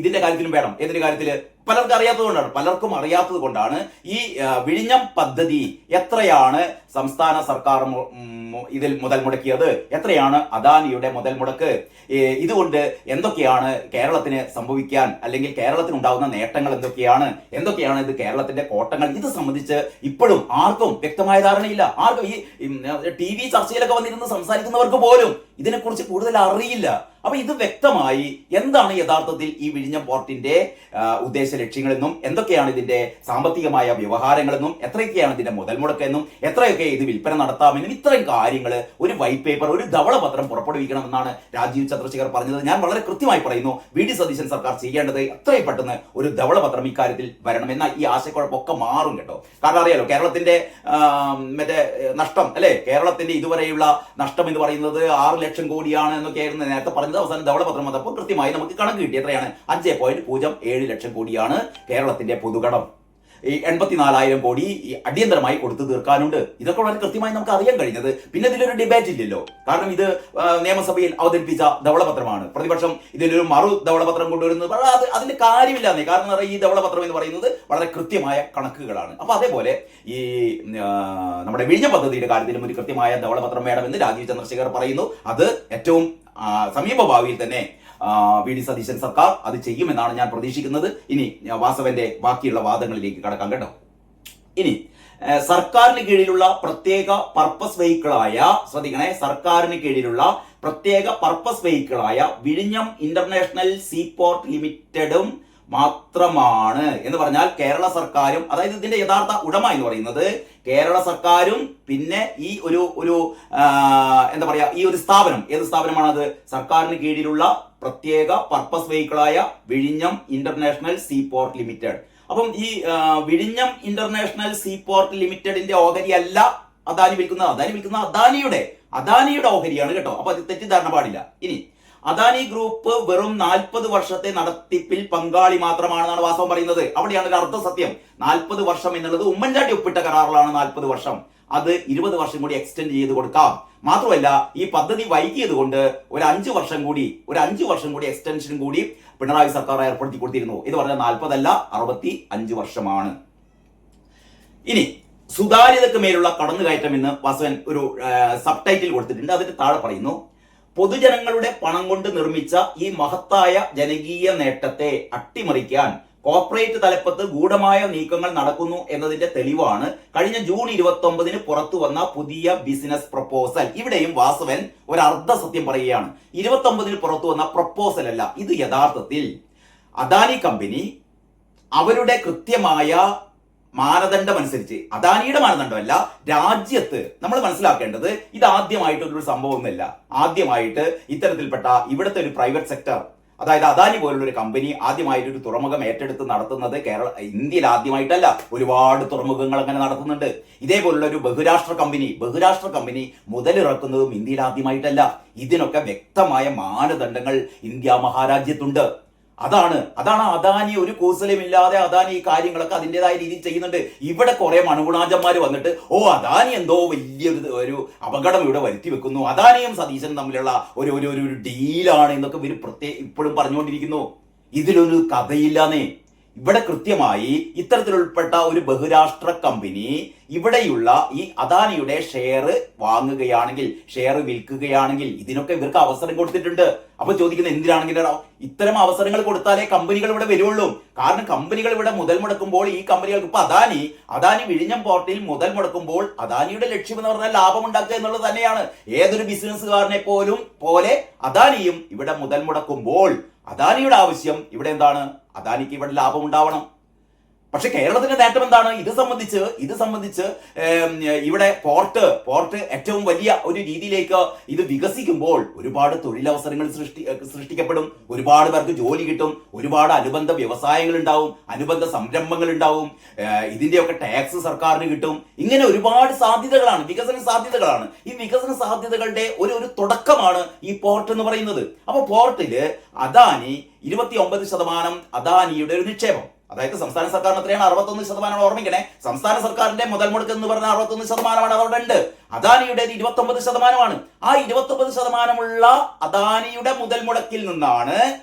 ഇതിന്റെ കാര്യത്തിലും വേണം. ഏതിന്റെ കാര്യത്തില്? പലർക്കും അറിയാത്തത് കൊണ്ടാണ് ഈ വിഴിഞ്ഞം പദ്ധതി എത്രയാണ് സംസ്ഥാന സർക്കാർ ഇതിൽ മുതൽ മുടക്കിയത്, എത്രയാണ് അദാനിയുടെ മുതൽ മുടക്ക്, ഇതുകൊണ്ട് എന്തൊക്കെയാണ് കേരളത്തിന് സംഭവിക്കാൻ, അല്ലെങ്കിൽ കേരളത്തിന് ഉണ്ടാകുന്ന നേട്ടങ്ങൾ എന്തൊക്കെയാണ് ഇത് കേരളത്തിന്റെ കോട്ടങ്ങൾ, ഇത് സംബന്ധിച്ച് ഇപ്പോഴും ആർക്കും വ്യക്തമായ ധാരണയില്ല. ആർക്കും ഈ TV ചർച്ചയിലൊക്കെ വന്നിരുന്ന് സംസാരിക്കുന്നവർക്ക് പോലും ഇതിനെക്കുറിച്ച് കൂടുതൽ അറിയില്ല. അപ്പൊ ഇത് വ്യക്തമായി എന്താണ് യഥാർത്ഥത്തിൽ ഈ വിഴിഞ്ഞം പോർട്ടിന്റെ ഉദ്ദേശ ലക്ഷ്യങ്ങളെന്നും, എന്തൊക്കെയാണ് ഇതിന്റെ സാമ്പത്തികമായ വ്യവഹാരങ്ങളെന്നും, എത്രയൊക്കെയാണ് ഇതിന്റെ മുതൽ മുടക്കെന്നും, എത്രയൊക്കെ ഇത് വിൽപ്പന നടത്താമെന്നും, ഇത്രയും കാര്യങ്ങൾ ഒരു വൈറ്റ് പേപ്പർ, ഒരു ധവളപത്രം പുറപ്പെടുവിക്കണമെന്നാണ് രാജീവ് ചന്ദ്രശേഖർ പറഞ്ഞത്. ഞാൻ വളരെ കൃത്യമായി പറയുന്നു, VD സതീശൻ സർക്കാർ ചെയ്യേണ്ടത് എത്രയും പെട്ടെന്ന് ഒരു ധവളപത്രം ഇക്കാര്യത്തിൽ വരണമെന്ന ഈ ആശയക്കുഴപ്പമൊക്കെ മാറും കേട്ടോ. കാരണം അറിയാലോ, കേരളത്തിന്റെ മറ്റേ നഷ്ടം അല്ലെ, കേരളത്തിന്റെ ഇതുവരെയുള്ള നഷ്ടം എന്ന് പറയുന്നത് 6 ലക്ഷം കോടിയാണ് എന്നൊക്കെയായിരുന്നു നേരത്തെ പറഞ്ഞത്. അവസാനം ധവളപത്രം വന്നപ്പോൾ കൃത്യമായി നമുക്ക് കണക്ക് കിട്ടി. എത്രയാണ്? 5.07 ലക്ഷം കോടിയാണ് കേരളത്തിന്റെ പൊതുകടം. ഈ 84,000 കോടി അടിയന്തരമായി കൊടുത്തു തീർക്കാനുണ്ട്. ഇതൊക്കെ വളരെ കൃത്യമായി നമുക്ക് അറിയാൻ കഴിഞ്ഞത്. പിന്നെ ഇതിലൊരു ഡിബേറ്റ് ഇല്ലല്ലോ. കാരണം ഇത് നിയമസഭയിൽ അവതരിപ്പിച്ച ധവളപത്രമാണ്. പ്രതിപക്ഷം ഇതിലൊരു മറു ധവളപത്രം കൊണ്ടുവരുന്നത് അതിന്റെ കാര്യമില്ലാന്നേ. കാരണം ഈ ധവളപത്രം എന്ന് പറയുന്നത് വളരെ കൃത്യമായ കണക്കുകളാണ്. അപ്പൊ അതേപോലെ ഈ നമ്മുടെ വിഴിഞ്ഞം പദ്ധതിയുടെ കാര്യത്തിലും ഒരു കൃത്യമായ ധവളപത്രം വേണമെന്ന് രാജീവ് ചന്ദ്രശേഖർ പറയുന്നു. അത് ഏറ്റവും സമീപ ഭാവിയിൽ തന്നെ VD സതീശൻ സർക്കാർ അത് ചെയ്യുമെന്നാണ് ഞാൻ പ്രതീക്ഷിക്കുന്നത്. ഇനി വാസവന്റെ ബാക്കിയുള്ള വാദങ്ങളിലേക്ക് കടക്കാം കേട്ടോ. ഇനി സർക്കാരിന് കീഴിലുള്ള പ്രത്യേക പർപ്പസ് വെഹിക്കിളായ, ശ്രദ്ധിക്കണേ, സർക്കാരിന് കീഴിലുള്ള പ്രത്യേക പർപ്പസ് വെഹിക്കിളായ വിഴിഞ്ഞം ഇന്റർനാഷണൽ സീപോർട്ട് ലിമിറ്റഡും മാത്രമാണ് എന്ന് പറഞ്ഞാൽ കേരള സർക്കാരും, അതായത് ഇതിന്റെ യഥാർത്ഥ ഉടമ എന്ന് പറയുന്നത് കേരള സർക്കാരും, പിന്നെ ഈ ഒരു എന്താ പറയാ, ഈ ഒരു സ്ഥാപനം, ഏത് സ്ഥാപനമാണത്? സർക്കാരിന് കീഴിലുള്ള പ്രത്യേക പർപ്പസ് വെഹിക്കിളായ വിഴിഞ്ഞം ഇന്റർനാഷണൽ സീപോർട്ട് ലിമിറ്റഡ്. അപ്പം ഈ വിഴിഞ്ഞം ഇന്റർനാഷണൽ സീപോർട്ട് ലിമിറ്റഡിന്റെ ഓഹരി അല്ല അദാനി വിൽക്കുന്നത്, അദാനിയുടെ ഓഹരിയാണ് കേട്ടോ. അപ്പൊ അത് തെറ്റിദ്ധാരണ പാടില്ല. ഇനി അദാനി ഗ്രൂപ്പ് വെറും 40 വർഷത്തെ നടത്തിപ്പിൽ പങ്കാളി മാത്രമാണെന്നാണ് വാസവൻ പറയുന്നത്. അവിടെയാണ് ഒരു അർത്ഥ സത്യം. 40 വർഷം എന്നുള്ളത് ഉമ്മൻചാണ്ടി ഒപ്പിട്ട കരാറിലാണ് 40 വർഷം. അത് 20 വർഷം കൂടി എക്സ്റ്റെൻഡ് ചെയ്ത് കൊടുക്കാം. മാത്രമല്ല ഈ പദ്ധതി വൈകിയത് കൊണ്ട് ഒരു 5 വർഷം കൂടി എക്സ്റ്റൻഷൻ കൂടി പിണറായി സർക്കാർ ഏർപ്പെടുത്തി കൊടുത്തിരുന്നു. ഇത് പറഞ്ഞാൽ 40 അല്ല 65 വർഷമാണ്. ഇനി സുതാര്യതയ്ക്ക് മേലുള്ള കടന്നുകയറ്റം എന്ന് വാസവൻ ഒരു സബ് ടൈറ്റിൽ കൊടുത്തിട്ടുണ്ട്. അതിന് താഴെ പറയുന്നു, പൊതുജനങ്ങളുടെ പണം കൊണ്ട് നിർമ്മിച്ച ഈ മഹത്തായ ജനകീയ നേട്ടത്തെ അട്ടിമറിക്കാൻ കോർപ്പറേറ്റ് തലപ്പത്ത് ഗൂഢമായ നീക്കങ്ങൾ നടക്കുന്നു എന്നതിന്റെ തെളിവാണ് കഴിഞ്ഞ ജൂൺ 29 പുറത്തു വന്ന പുതിയ ബിസിനസ് പ്രപ്പോസൽ. ഇവിടെയും വാസവൻ ഒരു അർദ്ധസത്യം പറയുകയാണ്. 29 പുറത്തു വന്ന പ്രപ്പോസൽ അല്ല ഇത്. യഥാർത്ഥത്തിൽ അദാനി കമ്പനി അവരുടെ കൃത്യമായ മാനദണ്ഡം അനുസരിച്ച്, അദാനിയുടെ മാനദണ്ഡമല്ല, രാജ്യത്ത് നമ്മൾ മനസ്സിലാക്കേണ്ടത് ഇത് ആദ്യമായിട്ടൊരു സംഭവമൊന്നുമല്ല. ആദ്യമായിട്ട് ഇത്തരത്തിൽപ്പെട്ട ഇവിടുത്തെ ഒരു പ്രൈവറ്റ് സെക്ടർ, അതായത് അദാനി പോലുള്ള ഒരു കമ്പനി ആദ്യമായിട്ടൊരു തുറമുഖം ഏറ്റെടുത്ത് നടത്തുന്നത് ഇന്ത്യയിൽ ആദ്യമായിട്ടല്ല. ഒരുപാട് തുറമുഖങ്ങൾ അങ്ങനെ നടത്തുന്നുണ്ട്. ഇതേപോലുള്ള ഒരു ബഹുരാഷ്ട്ര കമ്പനി മുതലിറക്കുന്നതും ഇന്ത്യയിൽ ആദ്യമായിട്ടല്ല. ഇതിനൊക്കെ വ്യക്തമായ മാനദണ്ഡങ്ങൾ ഇന്ത്യ മഹാരാജ്യത്തുണ്ട്. അതാണ് അദാനി ഒരു കൂസലുമില്ലാതെ അദാനി ഈ കാര്യങ്ങളൊക്കെ അതിൻ്റെതായ രീതിയിൽ ചെയ്യുന്നുണ്ട്. ഇവിടെ കുറെ മണുകുണാജന്മാർ വന്നിട്ട് അദാനി എന്തോ വലിയൊരു അപകടം ഇവിടെ വരുത്തി വെക്കുന്നു, അദാനിയും സതീശനും തമ്മിലുള്ള ഒരു ഡീലാണ് എന്നൊക്കെ ഇവർ ഇപ്പോഴും പറഞ്ഞുകൊണ്ടിരിക്കുന്നു. ഇതിലൊരു കഥയില്ലാന്നേ. ഇവിടെ കൃത്യമായി ഇത്തരത്തിലുൾപ്പെട്ട ഒരു ബഹുരാഷ്ട്ര കമ്പനി ഇവിടെയുള്ള ഈ അദാനിയുടെ ഷെയർ വാങ്ങുകയാണെങ്കിൽ, ഷെയർ വിൽക്കുകയാണെങ്കിൽ ഇതിനൊക്കെ ഇവർക്ക് അവസരം കൊടുത്തിട്ടുണ്ട്. അപ്പൊ ചോദിക്കുന്നത് എന്തിനാണെങ്കിലും ഇത്തരം അവസരങ്ങൾ കൊടുത്താലേ കമ്പനികൾ ഇവിടെ വരുള്ളൂ. കാരണം കമ്പനികൾ ഇവിടെ മുതൽ മുടക്കുമ്പോൾ ഈ കമ്പനികൾക്ക് ഇപ്പൊ അദാനി വിഴിഞ്ഞം പോർട്ടിൽ മുതൽ മുടക്കുമ്പോൾ അദാനിയുടെ ലക്ഷ്യം എന്ന് പറഞ്ഞാൽ ലാഭം ഉണ്ടാക്കുക എന്നുള്ളത് തന്നെയാണ്. ഏതൊരു ബിസിനസ്സുകാരനെ പോലെ അദാനിയും ഇവിടെ മുതൽ മുടക്കുമ്പോൾ അദാനിയുടെ ആവശ്യം ഇവിടെ എന്താണ്? അദാനിക്ക് ഇവിടെ ലാഭം ഉണ്ടാവണം. പക്ഷെ കേരളത്തിന്റെ നേട്ടം എന്താണ്? ഇത് സംബന്ധിച്ച് ഇവിടെ പോർട്ട് ഏറ്റവും വലിയ ഒരു രീതിയിലേക്ക് ഇത് വികസിക്കുമ്പോൾ ഒരുപാട് തൊഴിലവസരങ്ങൾ സൃഷ്ടിക്കപ്പെടും, ഒരുപാട് പേർക്ക് ജോലി കിട്ടും, ഒരുപാട് അനുബന്ധ വ്യവസായങ്ങൾ ഉണ്ടാവും, അനുബന്ധ സംരംഭങ്ങൾ ഉണ്ടാവും, ഇതിന്റെയൊക്കെ ടാക്സ് സർക്കാരിന് കിട്ടും. ഇങ്ങനെ ഒരുപാട് സാധ്യതകളാണ്, വികസന സാധ്യതകളാണ്. ഈ വികസന സാധ്യതകളുടെ ഒരു തുടക്കമാണ് ഈ പോർട്ട് എന്ന് പറയുന്നത്. അപ്പൊ പോർട്ടില് അദാനി 29% അദാനിയുടെ ഒരു നിക്ഷേപം, അതായത് സംസ്ഥാന സർക്കാരിന് എത്രയാണ്? 61%. ഓർമ്മിക്കണേ, സംസ്ഥാന സർക്കാരിന്റെ മുതൽ മുടക്ക് എന്ന് പറഞ്ഞാൽ 61% അവിടെ ഉണ്ട്. അദാനിയുടെ 29%. ആ 29% അദാനിയുടെ മുതൽ മുടക്കിൽ നിന്നാണ്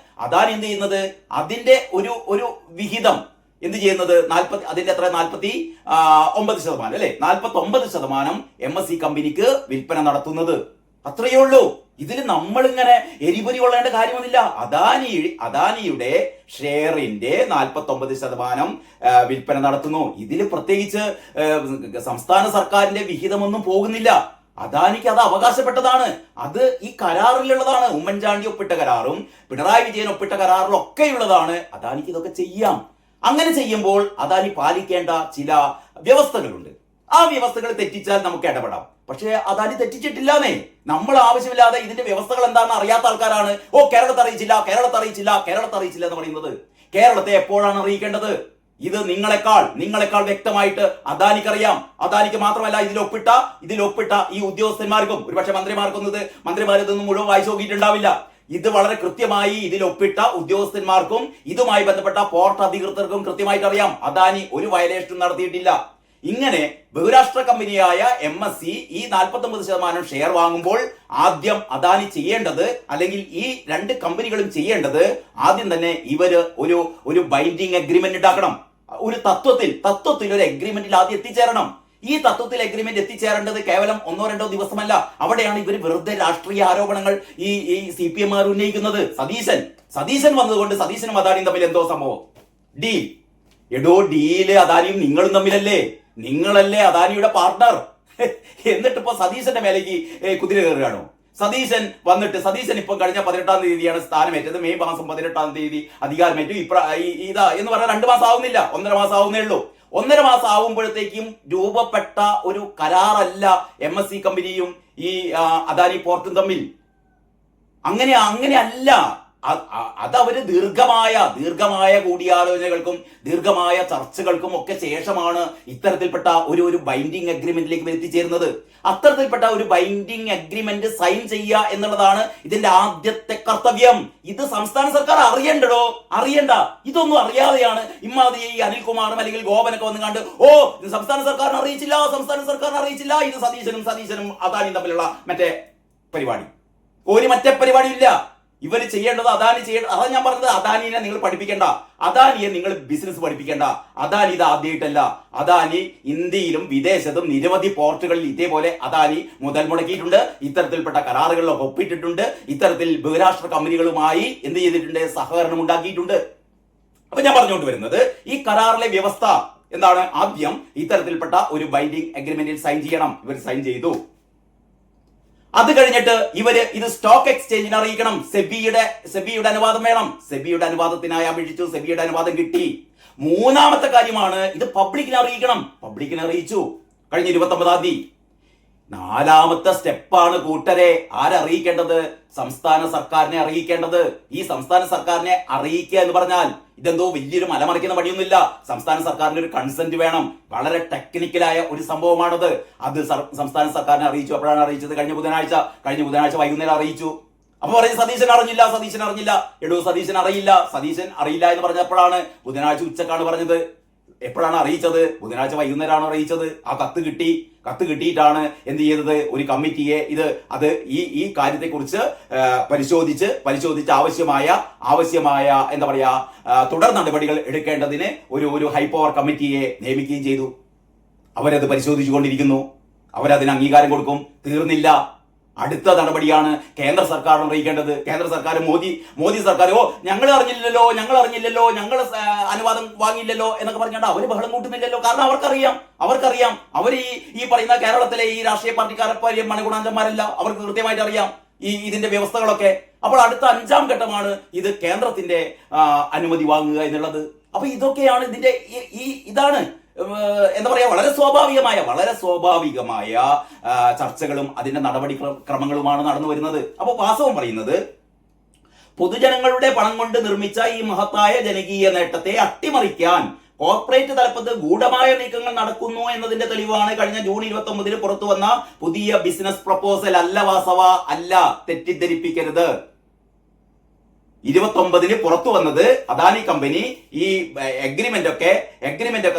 അദാനി എന്ത് ചെയ്യുന്നത്? അതിന്റെ ഒരു വിഹിതം എന്ത് ചെയ്യുന്നത്? അതിന്റെ എത്ര? 49% അല്ലെ? 49% MSC കമ്പനിക്ക് വിൽപ്പന നടത്തുന്നത്. അത്രയേ ഉള്ളൂ. ഇതിൽ നമ്മളിങ്ങനെ എരിപൊരി കൊള്ളേണ്ട കാര്യമൊന്നുമില്ല. അദാനിയുടെ ഷെയറിന്റെ 49% വിൽപ്പന നടത്തുന്നു. ഇതിൽ പ്രത്യേകിച്ച് സംസ്ഥാന സർക്കാരിന്റെ വിഹിതമൊന്നും പോകുന്നില്ല. അദാനിക്ക് അത് അവകാശപ്പെട്ടതാണ്. അത് ഈ കരാറിലുള്ളതാണ്. ഉമ്മൻചാണ്ടി ഒപ്പിട്ട കരാറും പിണറായി വിജയൻ ഒപ്പിട്ട കരാറിലും ഒക്കെയുള്ളതാണ്. അദാനിക്ക് ഇതൊക്കെ ചെയ്യാം. അങ്ങനെ ചെയ്യുമ്പോൾ അദാനി പാലിക്കേണ്ട ചില വ്യവസ്ഥകളുണ്ട്. ആ വ്യവസ്ഥകൾ തെറ്റിച്ചാൽ നമുക്ക് ഇടപെടാം. പക്ഷേ അദാനി തെറ്റിച്ചിട്ടില്ലാന്നേ. നമ്മൾ ആവശ്യമില്ലാതെ ഇതിന്റെ വ്യവസ്ഥകൾ എന്താണെന്ന് അറിയാത്ത ആൾക്കാരാണ് കേരളത്തെ അറിയിച്ചില്ല എന്ന് പറയുന്നത്. കേരളത്തെ എപ്പോഴാണ് അറിയിക്കേണ്ടത്? ഇത് നിങ്ങളെക്കാൾ വ്യക്തമായിട്ട് അദാനിക്കറിയാം. അദാനിക്ക് മാത്രമല്ല, ഇതിലൊപ്പിട്ട ഈ ഉദ്യോഗസ്ഥന്മാർക്കും, ഒരുപക്ഷെ മന്ത്രിമാരിതൊന്നും മുഴുവൻ വായിച്ചു നോക്കിയിട്ടുണ്ടാവില്ല. ഇത് വളരെ കൃത്യമായി ഇതിലൊപ്പിട്ട ഉദ്യോഗസ്ഥന്മാർക്കും ഇതുമായി ബന്ധപ്പെട്ട പോർട്ട് അധികൃതർക്കും കൃത്യമായിട്ട് അറിയാം. അദാനി ഒരു വയലേഷനും നടത്തിയിട്ടില്ല. ഇങ്ങനെ ബഹുരാഷ്ട്ര കമ്പനിയായ MSC ഈ 49% ഷെയർ വാങ്ങുമ്പോൾ ആദ്യം അദാനി ചെയ്യേണ്ടത്, അല്ലെങ്കിൽ ഈ രണ്ട് കമ്പനികളും ചെയ്യേണ്ടത്, ആദ്യം തന്നെ ഇവര് ഒരു ബൈൻഡിങ് അഗ്രിമെന്റ് ഉണ്ടാക്കണം. ഒരു തത്വത്തിൽ ഒരു അഗ്രിമെന്റിൽ ആദ്യം എത്തിച്ചേരണം. ഈ തത്വത്തിൽ അഗ്രിമെന്റ് എത്തിച്ചേരേണ്ടത് കേവലം 1-2 ദിവസമല്ല. അവിടെയാണ് ഇവർ വെറുതെ രാഷ്ട്രീയ ആരോപണങ്ങൾ ഈ CPM ഉന്നയിക്കുന്നത്. സതീശൻ വന്നതുകൊണ്ട് സതീശനും അദാനിയും തമ്മിൽ എന്തോ സംഭവം? ഡീല് അദാനിയും നിങ്ങളും തമ്മിലല്ലേ? നിങ്ങളല്ലേ അദാനിയുടെ പാർട്ണർ. എന്നിട്ട് ഇപ്പൊ സതീശന്റെ മേലേക്ക് കുതിര കയറുകയാണോ? സതീശൻ ഇപ്പൊ കഴിഞ്ഞ 18-ാം തീയതിയാണ് സ്ഥാനമേറ്റത്. മെയ് മാസം 18-ാം തീയതി അധികാരമേറ്റു. എന്ന് പറഞ്ഞാൽ 2 മാസം ആവുന്നില്ല, 1.5 മാസം ആവുന്നേ ഉള്ളൂ. 1.5 മാസം ആവുമ്പോഴത്തേക്കും രൂപപ്പെട്ട ഒരു കരാറല്ല MSC കമ്പനിയും ഈ അദാനി പോർട്ടും തമ്മിൽ. അങ്ങനെയല്ല. അത് അവര് ദീർഘമായ കൂടിയാലോചനകൾക്കും ദീർഘമായ ചർച്ചകൾക്കും ഒക്കെ ശേഷമാണ് ഇത്തരത്തിൽപ്പെട്ട ഒരു ബൈൻഡിങ് അഗ്രിമെന്റിലേക്ക് എത്തിച്ചേരുന്നത്. അത്തരത്തിൽപ്പെട്ട ഒരു ബൈൻഡിങ് അഗ്രിമെന്റ് സൈൻ ചെയ്യുക എന്നുള്ളതാണ് ഇതിന്റെ ആദ്യത്തെ കർത്തവ്യം. ഇത് സംസ്ഥാന സർക്കാർ അറിയണ്ട. ഇതൊന്നും അറിയാതെയാണ് ഇമ്മാതിരി ഈ അനിൽകുമാറും അല്ലെങ്കിൽ ഗോപനൊക്കെ വന്ന് കണ്ട് സംസ്ഥാന സർക്കാരിനെ അറിയിച്ചില്ല, ഇത് സതീശനും അദാനിയും തമ്മിലുള്ള മറ്റേ പരിപാടി. മറ്റേ പരിപാടിയില്ല. ഇവർ ചെയ്യേണ്ടത് അദാനി ചെയ്യേണ്ടത്. അതാണ് ഞാൻ പറഞ്ഞത്, അദാനിനെ നിങ്ങൾ പഠിപ്പിക്കേണ്ട, അദാനിയെ നിങ്ങൾ ബിസിനസ് പഠിപ്പിക്കേണ്ട. അദാനി ഇത് ആദ്യമായിട്ടല്ല. അദാനി ഇന്ത്യയിലും വിദേശത്തും നിരവധി പോർട്ടുകളിൽ ഇതേപോലെ അദാനി മുതൽ മുടക്കിയിട്ടുണ്ട്, ഇത്തരത്തിൽപ്പെട്ട കരാറുകളിലൊക്കെ ഒപ്പിട്ടിട്ടുണ്ട്, ഇത്തരത്തിൽ ബഹുരാഷ്ട്ര കമ്പനികളുമായി എന്ത് ചെയ്തിട്ടുണ്ട്, സഹകരണം ഉണ്ടാക്കിയിട്ടുണ്ട്. അപ്പൊ ഞാൻ പറഞ്ഞുകൊണ്ട് വരുന്നത്, ഈ കരാറിലെ വ്യവസ്ഥ എന്താണ്? ആദ്യം ഇത്തരത്തിൽപ്പെട്ട ഒരു ബൈൻഡിങ് അഗ്രിമെന്റിൽ സൈൻ ചെയ്യണം. ഇവർ സൈൻ ചെയ്തു. അത് കഴിഞ്ഞിട്ട് ഇവര് ഇത് സ്റ്റോക്ക് എക്സ്ചേഞ്ചിനെ അറിയിക്കണം. സെബിയുടെ അനുവാദം വേണം. സെബിയുടെ അനുവാദത്തിനായി അപേക്ഷിച്ചു, സെബിയുടെ അനുവാദം കിട്ടി. മൂന്നാമത്തെ കാര്യമാണ് ഇത് പബ്ലിക്കിനെ അറിയിക്കണം. പബ്ലിക്കിനെ അറിയിച്ചു കഴിഞ്ഞ 29-ാം തീയതി. നാലാമത്തെ സ്റ്റെപ്പാണ് കൂട്ടരെ ആരറിയിക്കേണ്ടത്? സംസ്ഥാന സർക്കാരിനെ അറിയിക്കേണ്ടത്. ഈ സംസ്ഥാന സർക്കാരിനെ അറിയിക്കുക എന്ന് പറഞ്ഞാൽ ഇതെന്തോ വലിയൊരു മലമറിക്കുന്ന പണിയൊന്നുമില്ല. സംസ്ഥാന സർക്കാരിന്റെ ഒരു കൺസെന്റ് വേണം. വളരെ ടെക്നിക്കലായ ഒരു സംഭവമാണത്. അത് സംസ്ഥാന സർക്കാരിനെ അറിയിച്ചു. അപ്പോഴാണ് അറിയിച്ചത് കഴിഞ്ഞ ബുധനാഴ്ച വൈകുന്നേരം അറിയിച്ചു. അപ്പൊ പറയും സതീശൻ അറിഞ്ഞില്ല. എടോ സതീശൻ അറിയില്ല എന്ന് പറഞ്ഞപ്പോഴാണ് ബുധനാഴ്ച ഉച്ചക്കാണ് പറഞ്ഞത്. എപ്പോഴാണ് അറിയിച്ചത്? ബുധനാഴ്ച വൈകുന്നേരമാണ് അറിയിച്ചത്. ആ കത്ത് കിട്ടിയിട്ടാണ് എന്ത് ചെയ്തത്? ഒരു കമ്മിറ്റിയെ ഈ കാര്യത്തെക്കുറിച്ച് പരിശോധിച്ച് ആവശ്യമായ എന്താ പറയാ തുടർ നടപടികൾ എടുക്കേണ്ടതിന് ഒരു ഹൈപ്പവർ കമ്മിറ്റിയെ നിയമിക്കുകയും ചെയ്തു. അവരത് പരിശോധിച്ചുകൊണ്ടിരിക്കുന്നു. അവരതിന് അംഗീകാരം കൊടുക്കും. തീർന്നില്ല. അടുത്ത നടപടിയാണ് കേന്ദ്ര സർക്കാർ അറിയിക്കേണ്ടത്. കേന്ദ്ര സർക്കാർ മോദി സർക്കാർ ഞങ്ങൾ അറിഞ്ഞില്ലല്ലോ, ഞങ്ങൾ അനുവാദം വാങ്ങിയില്ലല്ലോ എന്നൊക്കെ പറഞ്ഞാൽ അവര് ബഹളം കൂട്ടുന്നില്ലല്ലോ. കാരണം അവർക്കറിയാം അവർ ഈ പറയുന്ന കേരളത്തിലെ ഈ രാഷ്ട്രീയ പാർട്ടിക്കാരെ മണിഗുണാന്തന്മാരല്ല. അവർക്ക് കൃത്യമായിട്ട് അറിയാം ഇതിന്റെ വ്യവസ്ഥകളൊക്കെ. അപ്പോൾ അടുത്ത 5-ാം ഘട്ടമാണ് ഇത് കേന്ദ്രത്തിന്റെ അനുമതി വാങ്ങുക എന്നുള്ളത്. അപ്പൊ ഇതൊക്കെയാണ് ഇതിന്റെ ഇതാണ് എന്താ പറയാ വളരെ സ്വാഭാവികമായ ചർച്ചകളും അതിന്റെ നടപടി ക്രമങ്ങളുമാണ് നടന്നു വരുന്നത്. അപ്പോൾ വാസവം പറയുന്നത്, പൊതുജനങ്ങളുടെ പണം കൊണ്ട് നിർമ്മിച്ച ഈ മഹത്തായ ജനകീയ നേട്ടത്തെ അട്ടിമറിക്കാൻ കോർപ്പറേറ്റ് തലപ്പത്ത് ഗൂഢമായ നീക്കങ്ങൾ നടക്കുന്നു എന്നതിന്റെ തെളിവാണ് കഴിഞ്ഞ ജൂൺ 29-ന് പുറത്തു വന്ന പുതിയ ബിസിനസ് പ്രപ്പോസൽ. അല്ല വാസവ, അല്ല, തെറ്റിദ്ധരിപ്പിക്കരുത്. 29-ന് പുറത്തു വന്നത് അദാനി കമ്പനി ഈ അഗ്രിമെന്റ് ഒക്കെ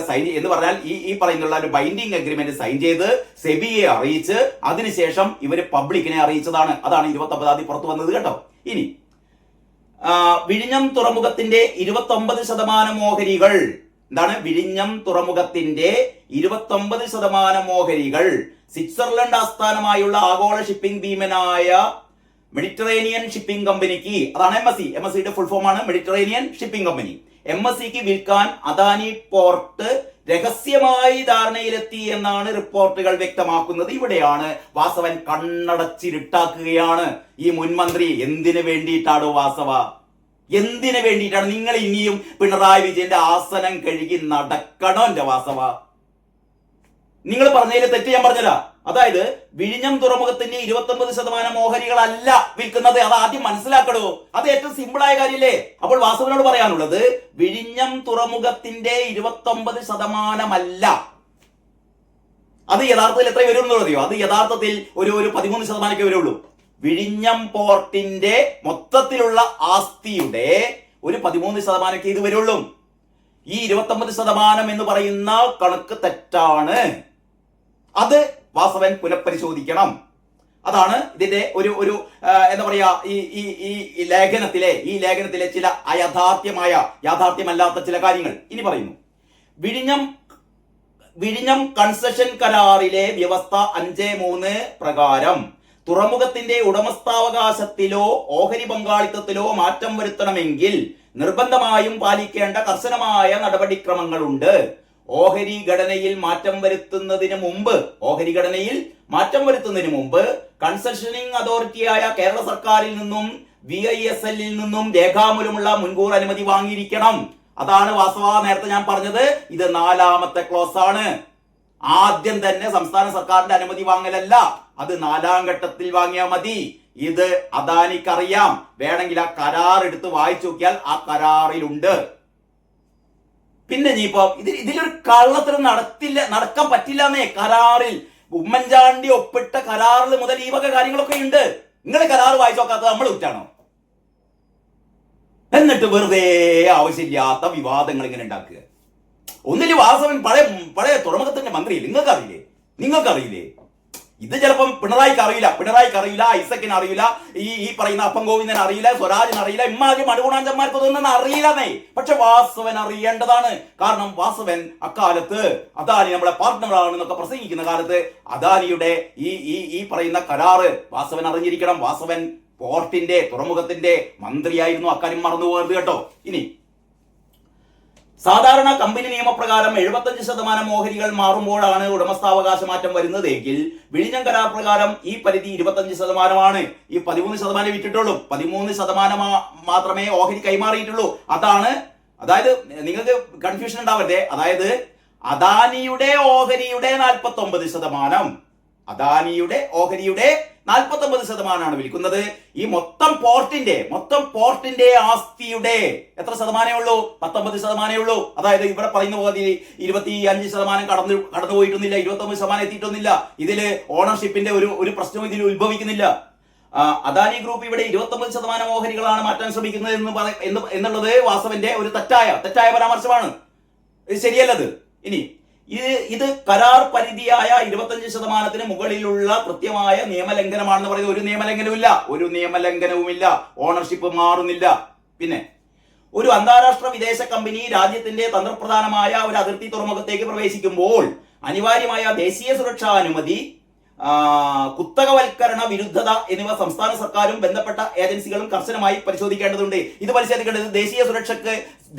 സൈൻ എന്ന് പറഞ്ഞാൽ ഈ പറയുന്നുള്ള ഒരു ബൈൻഡിങ് അഗ്രിമെന്റ് സൈൻ ചെയ്ത് സെബിയെ അറിയിച്ച് അതിനുശേഷം ഇവര് പബ്ലിക്കിനെ അറിയിച്ചതാണ്. അതാണ് 29-ാം തീയതി പുറത്തു വന്നത് കേട്ടോ. ഇനി വിഴിഞ്ഞം തുറമുഖത്തിന്റെ 29% ഓഹരികൾ എന്താണ്? വിഴിഞ്ഞം തുറമുഖത്തിന്റെ 29% ഓഹരികൾ സ്വിറ്റ്സർലൻഡ് ആസ്ഥാനമായുള്ള ആഗോള ഷിപ്പിംഗ് ഭീമനായ മെഡിറ്ററേനിയൻ ഷിപ്പിംഗ് കമ്പനിക്ക്, അതാണ് MSCയുടെ ഫുൾ ഫോം ആണ് മെഡിറ്ററേനിയൻ ഷിപ്പിംഗ് കമ്പനി, MSCക്ക് വിൽക്കാൻ അദാനി പോർട്ട് രഹസ്യമായി ധാരണയിലെത്തി എന്നാണ് റിപ്പോർട്ടുകൾ വ്യക്തമാക്കുന്നത്. ഇവിടെയാണ് വാസവൻ കണ്ണടച്ചിരുട്ടാക്കുകയാണ് ഈ മുൻമന്ത്രി. എന്തിനു വേണ്ടിയിട്ടാണോ വാസവ? എന്തിനു വേണ്ടിയിട്ടാണ്? നിങ്ങൾ ഇനിയും പിണറായി വിജയന്റെ ആസനം കഴുകി നടക്കണോ എന്റെ വാസവ? നിങ്ങൾ പറഞ്ഞതിൽ തെറ്റ് ഞാൻ പറഞ്ഞതാ. അതായത് വിഴിഞ്ഞം തുറമുഖത്തിന്റെ 29% ഓഹരികളല്ല വിൽക്കുന്നത്. അത് ആദ്യം മനസ്സിലാക്കണോ? അത് ഏറ്റവും സിമ്പിൾ ആയ കാര്യല്ലേ? അപ്പോൾ വാസവനോട് പറയാനുള്ളത്, വിഴിഞ്ഞം തുറമുഖത്തിന്റെ 29% അത് യഥാർത്ഥത്തിൽ എത്ര വരുമെന്ന് അറിയോ? അത് യഥാർത്ഥത്തിൽ ഒരു 13% വരുള്ളൂ. വിഴിഞ്ഞം പോർട്ടിന്റെ മൊത്തത്തിലുള്ള ആസ്തിയുടെ ഒരു 13% ഇത് വരുള്ളൂ. ഈ 29% എന്ന് പറയുന്ന കണക്ക് തെറ്റാണ്. അത് വാസവൻ പുനഃപരിശോധിക്കണം. അതാണ് ഇതിന്റെ ഒരു എന്താ പറയാ ഈ ലേഖനത്തിലെ ചില യാഥാർത്ഥ്യമല്ലാത്ത ചില കാര്യങ്ങൾ ഇനി പറയുന്നു. വിഴിഞ്ഞം കൺസെഷൻ കരാറിലെ വ്യവസ്ഥ 5.3 പ്രകാരം തുറമുഖത്തിന്റെ ഉടമസ്ഥാവകാശത്തിലോ ഓഹരി പങ്കാളിത്തത്തിലോ മാറ്റം വരുത്തണമെങ്കിൽ നിർബന്ധമായും പാലിക്കേണ്ട കർശനമായ നടപടിക്രമങ്ങളുണ്ട്. ഓഹരി ഘടനയിൽ മാറ്റം വരുത്തുന്നതിന് മുമ്പ് കൺസെഷനിങ് അതോറിറ്റിയായ കേരള സർക്കാരിൽ നിന്നും VISLൽ നിന്നും രേഖാമൂലമുള്ള മുൻകൂർ അനുമതി വാങ്ങിയിരിക്കണം. അതാണ് വാസവ നേരത്തെ ഞാൻ പറഞ്ഞത്. ഇത് 4ാമത്തെ ക്ലോസ് ആണ്. ആദ്യം തന്നെ സംസ്ഥാന സർക്കാരിന്റെ അനുമതി വാങ്ങലല്ല, അത് 4ാം ഘട്ടത്തിൽ വാങ്ങിയാൽ മതി. ഇത് അദാനിക്കറിയാം. വേണമെങ്കിൽ ആ കരാർ എടുത്ത് വായിച്ചു നോക്കിയാൽ ആ കരാറിലുണ്ട്. പിന്നെ ഇനിയിപ്പോ ഇതിലൊരു കള്ളത്തരം നടക്കാൻ പറ്റില്ല എന്നേ. കരാറിൽ ഉമ്മൻചാണ്ടി ഒപ്പിട്ട കരാറിൽ മുതൽ ഈ വക കാര്യങ്ങളൊക്കെ ഉണ്ട്. നിങ്ങൾ കരാർ വായിച്ചു നോക്കാത്തത് നമ്മൾ കുറ്റാണോ? എന്നിട്ട് വെറുതെ ആവശ്യമില്ലാത്ത വിവാദങ്ങൾ ഇങ്ങനെ ഉണ്ടാക്കുക. ഒന്നില് വാസവൻ പഴയ തുറമുഖത്തിന്റെ മന്ത്രി നിങ്ങൾക്കറിയില്ലേ? ഇത് ചിലപ്പം പിണറായിക്ക് അറിയില്ല, ഐസക്കിന് അറിയില്ല, ഈ പറയുന്ന അപ്പം ഗോവിന്ദൻ അറിയില്ല, സ്വരാജിന് അറിയില്ല, ഇമ്മാതിരി മടുകുണാഞ്ചന്മാർക്ക് ഇതൊന്നും അറിയില്ലെന്നേ. പക്ഷെ വാസവൻ അറിയേണ്ടതാണ്. കാരണം വാസവൻ അക്കാലത്ത് അദാനി നമ്മുടെ പാർട്ട്ണറാണെന്നൊക്കെ പ്രസംഗിക്കുന്ന കാലത്ത് അദാനിയുടെ ഈ പറയുന്ന കരാറ് വാസവൻ അറിഞ്ഞിരിക്കണം. വാസവൻ പോർട്ടിന്റെ തുറമുഖത്തിന്റെ മന്ത്രിയായിരുന്നു. അക്കാര്യം മറന്നു പോകരുത് കേട്ടോ. ഇനി സാധാരണ കമ്പനി നിയമപ്രകാരം 75% ഓഹരികൾ മാറുമ്പോഴാണ് ഉടമസ്ഥാവകാശ മാറ്റം വരുന്നതെങ്കിൽ വിഴിഞ്ഞം കരാർ പ്രകാരം ഈ പരിധി 25%. ഈ 13% വിറ്റിട്ടുള്ളൂ. 13% മാത്രമേ ഓഹരി കൈമാറിയിട്ടുള്ളൂ. അതായത് നിങ്ങൾക്ക് കൺഫ്യൂഷൻ ഉണ്ടാവട്ടെ. അതായത് അദാനിയുടെ ഓഹരിയുടെ 49%, അദാനിയുടെ ഓഹരിയുടെ 49% വിൽക്കുന്നത്. ഈ മൊത്തം പോർട്ടിന്റെ ആസ്തിയുടെ എത്ര ശതമാനമേ ഉള്ളൂ? 19% ഉള്ളൂ. അതായത് ഇവിടെ പറയുന്ന പോലെ 25% കടന്നു പോയിട്ടൊന്നുമില്ല, 29% എത്തിയിട്ടൊന്നുമില്ല. ഇതില് ഓണർഷിപ്പിന്റെ ഒരു പ്രശ്നവും ഇതിൽ ഉത്ഭവിക്കുന്നില്ല. അദാനി ഗ്രൂപ്പ് ഇവിടെ 29% ഓഹരികളാണ് മാറ്റാൻ ശ്രമിക്കുന്നത് എന്നുള്ളത് വാസവന്റെ ഒരു തെറ്റായ പരാമർശമാണ്. ഇത് ശരിയല്ലത്. ഇനി ഇത് കരാർ പരിധിയായ 25% മുകളിലുള്ള കൃത്യമായ നിയമലംഘനമാണെന്ന് പറയുന്നത്. ഒരു നിയമലംഘനവുമില്ല. ഓണർഷിപ്പ് മാറുന്നില്ല. പിന്നെ ഒരു അന്താരാഷ്ട്ര വിദേശ കമ്പനി രാജ്യത്തിന്റെ തന്ത്രപ്രധാനമായ ഒരു അതിർത്തി തുറമുഖത്തേക്ക് പ്രവേശിക്കുമ്പോൾ അനിവാര്യമായ ദേശീയ സുരക്ഷാ അനുമതി, കുത്തകവൽക്കരണ വിരുദ്ധത എന്നിവ സംസ്ഥാന സർക്കാരും ബന്ധപ്പെട്ട ഏജൻസികളും കർശനമായി പരിശോധിക്കേണ്ടതുണ്ട്. ഇത് പരിശോധിക്കേണ്ടത്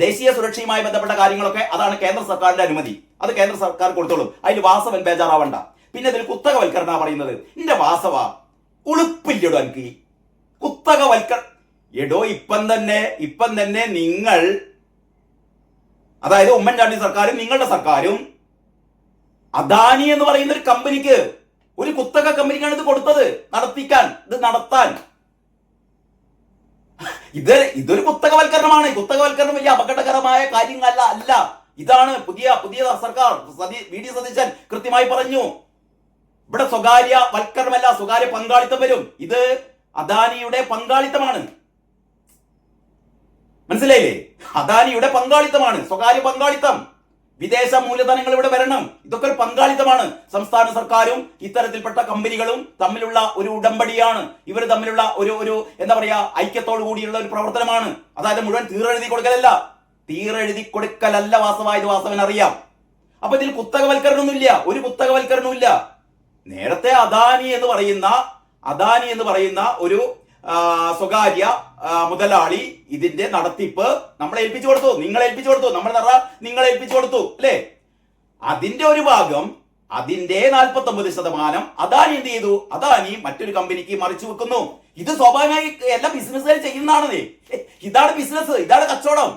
ദേശീയ സുരക്ഷയുമായി ബന്ധപ്പെട്ട കാര്യങ്ങളൊക്കെ അതാണ് കേന്ദ്ര സർക്കാരിന്റെ അനുമതി. അത് കേന്ദ്ര സർക്കാർ കൊടുത്തോളും. അതിൽ വാസവൻ ബേജാറാവണ്ട. പിന്നെ ഇതിൽ കുത്തകവൽക്കരണ പറയുന്നത്. എന്റെ വാസവ ഉളുപ്പില്ലടോ എനിക്ക് എടോ ഇപ്പം തന്നെ നിങ്ങൾ, അതായത് ഉമ്മൻചാണ്ടി സർക്കാരും നിങ്ങളുടെ സർക്കാരും അദാനി എന്ന് പറയുന്ന ഒരു കമ്പനിക്ക്, ഒരു കുത്തക കമ്പനിക്കാണ് ഇത് കൊടുത്തത് നടത്താൻ. ഇതൊരു കുത്തകവൽക്കരണമാണ്. കുത്തകവൽക്കരണം വലിയ അപകടകരമായ കാര്യങ്ങളല്ല. ഇതാണ് പുതിയ സർക്കാർ. വി.ഡി. സതീശൻ കൃത്യമായി പറഞ്ഞു. ഇവിടെ സ്വകാര്യ വൽക്കരണമല്ല, സ്വകാര്യ പങ്കാളിത്തം വരും. ഇത് അദാനിയുടെ പങ്കാളിത്തമാണ്. മനസ്സിലായില്ലേ? അദാനിയുടെ പങ്കാളിത്തമാണ്, സ്വകാര്യ പങ്കാളിത്തം. വിദേശ മൂലധനങ്ങൾ ഇവിടെ വരണം. ഇതൊക്കെ ഒരു പങ്കാളിത്തമാണ്. സംസ്ഥാന സർക്കാരും ഇത്തരത്തിൽപ്പെട്ട കമ്പനികളും തമ്മിലുള്ള ഒരു ഉടമ്പടിയാണ്. ഇവർ തമ്മിലുള്ള ഒരു എന്താ പറയാ ഐക്യത്തോടു കൂടിയുള്ള ഒരു പ്രവർത്തനമാണ്. അതായത് മുഴുവൻ തീറെഴുതി കൊടുക്കലല്ല വാസവായത് വാസവൻ അറിയാം. അപ്പൊ ഇതിൽ ഒരു കുത്തകവൽക്കരണമില്ല. നേരത്തെ അദാനി എന്ന് പറയുന്ന ഒരു സ്വകാര്യ മുതലാളി ഇതിന്റെ നടത്തിപ്പ് നമ്മളെ ഏൽപ്പിച്ചു കൊടുത്തു, നിങ്ങളെ ഏൽപ്പിച്ചു കൊടുത്തു അല്ലേ? അതിന്റെ ഒരു ഭാഗം, അതിന്റെ 49% അദാനി എന്ത് ചെയ്തു? അദാനി മറ്റൊരു കമ്പനിക്ക് മറിച്ചു വെക്കുന്നു. ഇത് സ്വാഭാവികമായി എല്ലാ ബിസിനസ്സുകാർ ചെയ്യുന്നതാണ്. ഇതാണ് ബിസിനസ്, ഇതാണ് കച്ചവടം.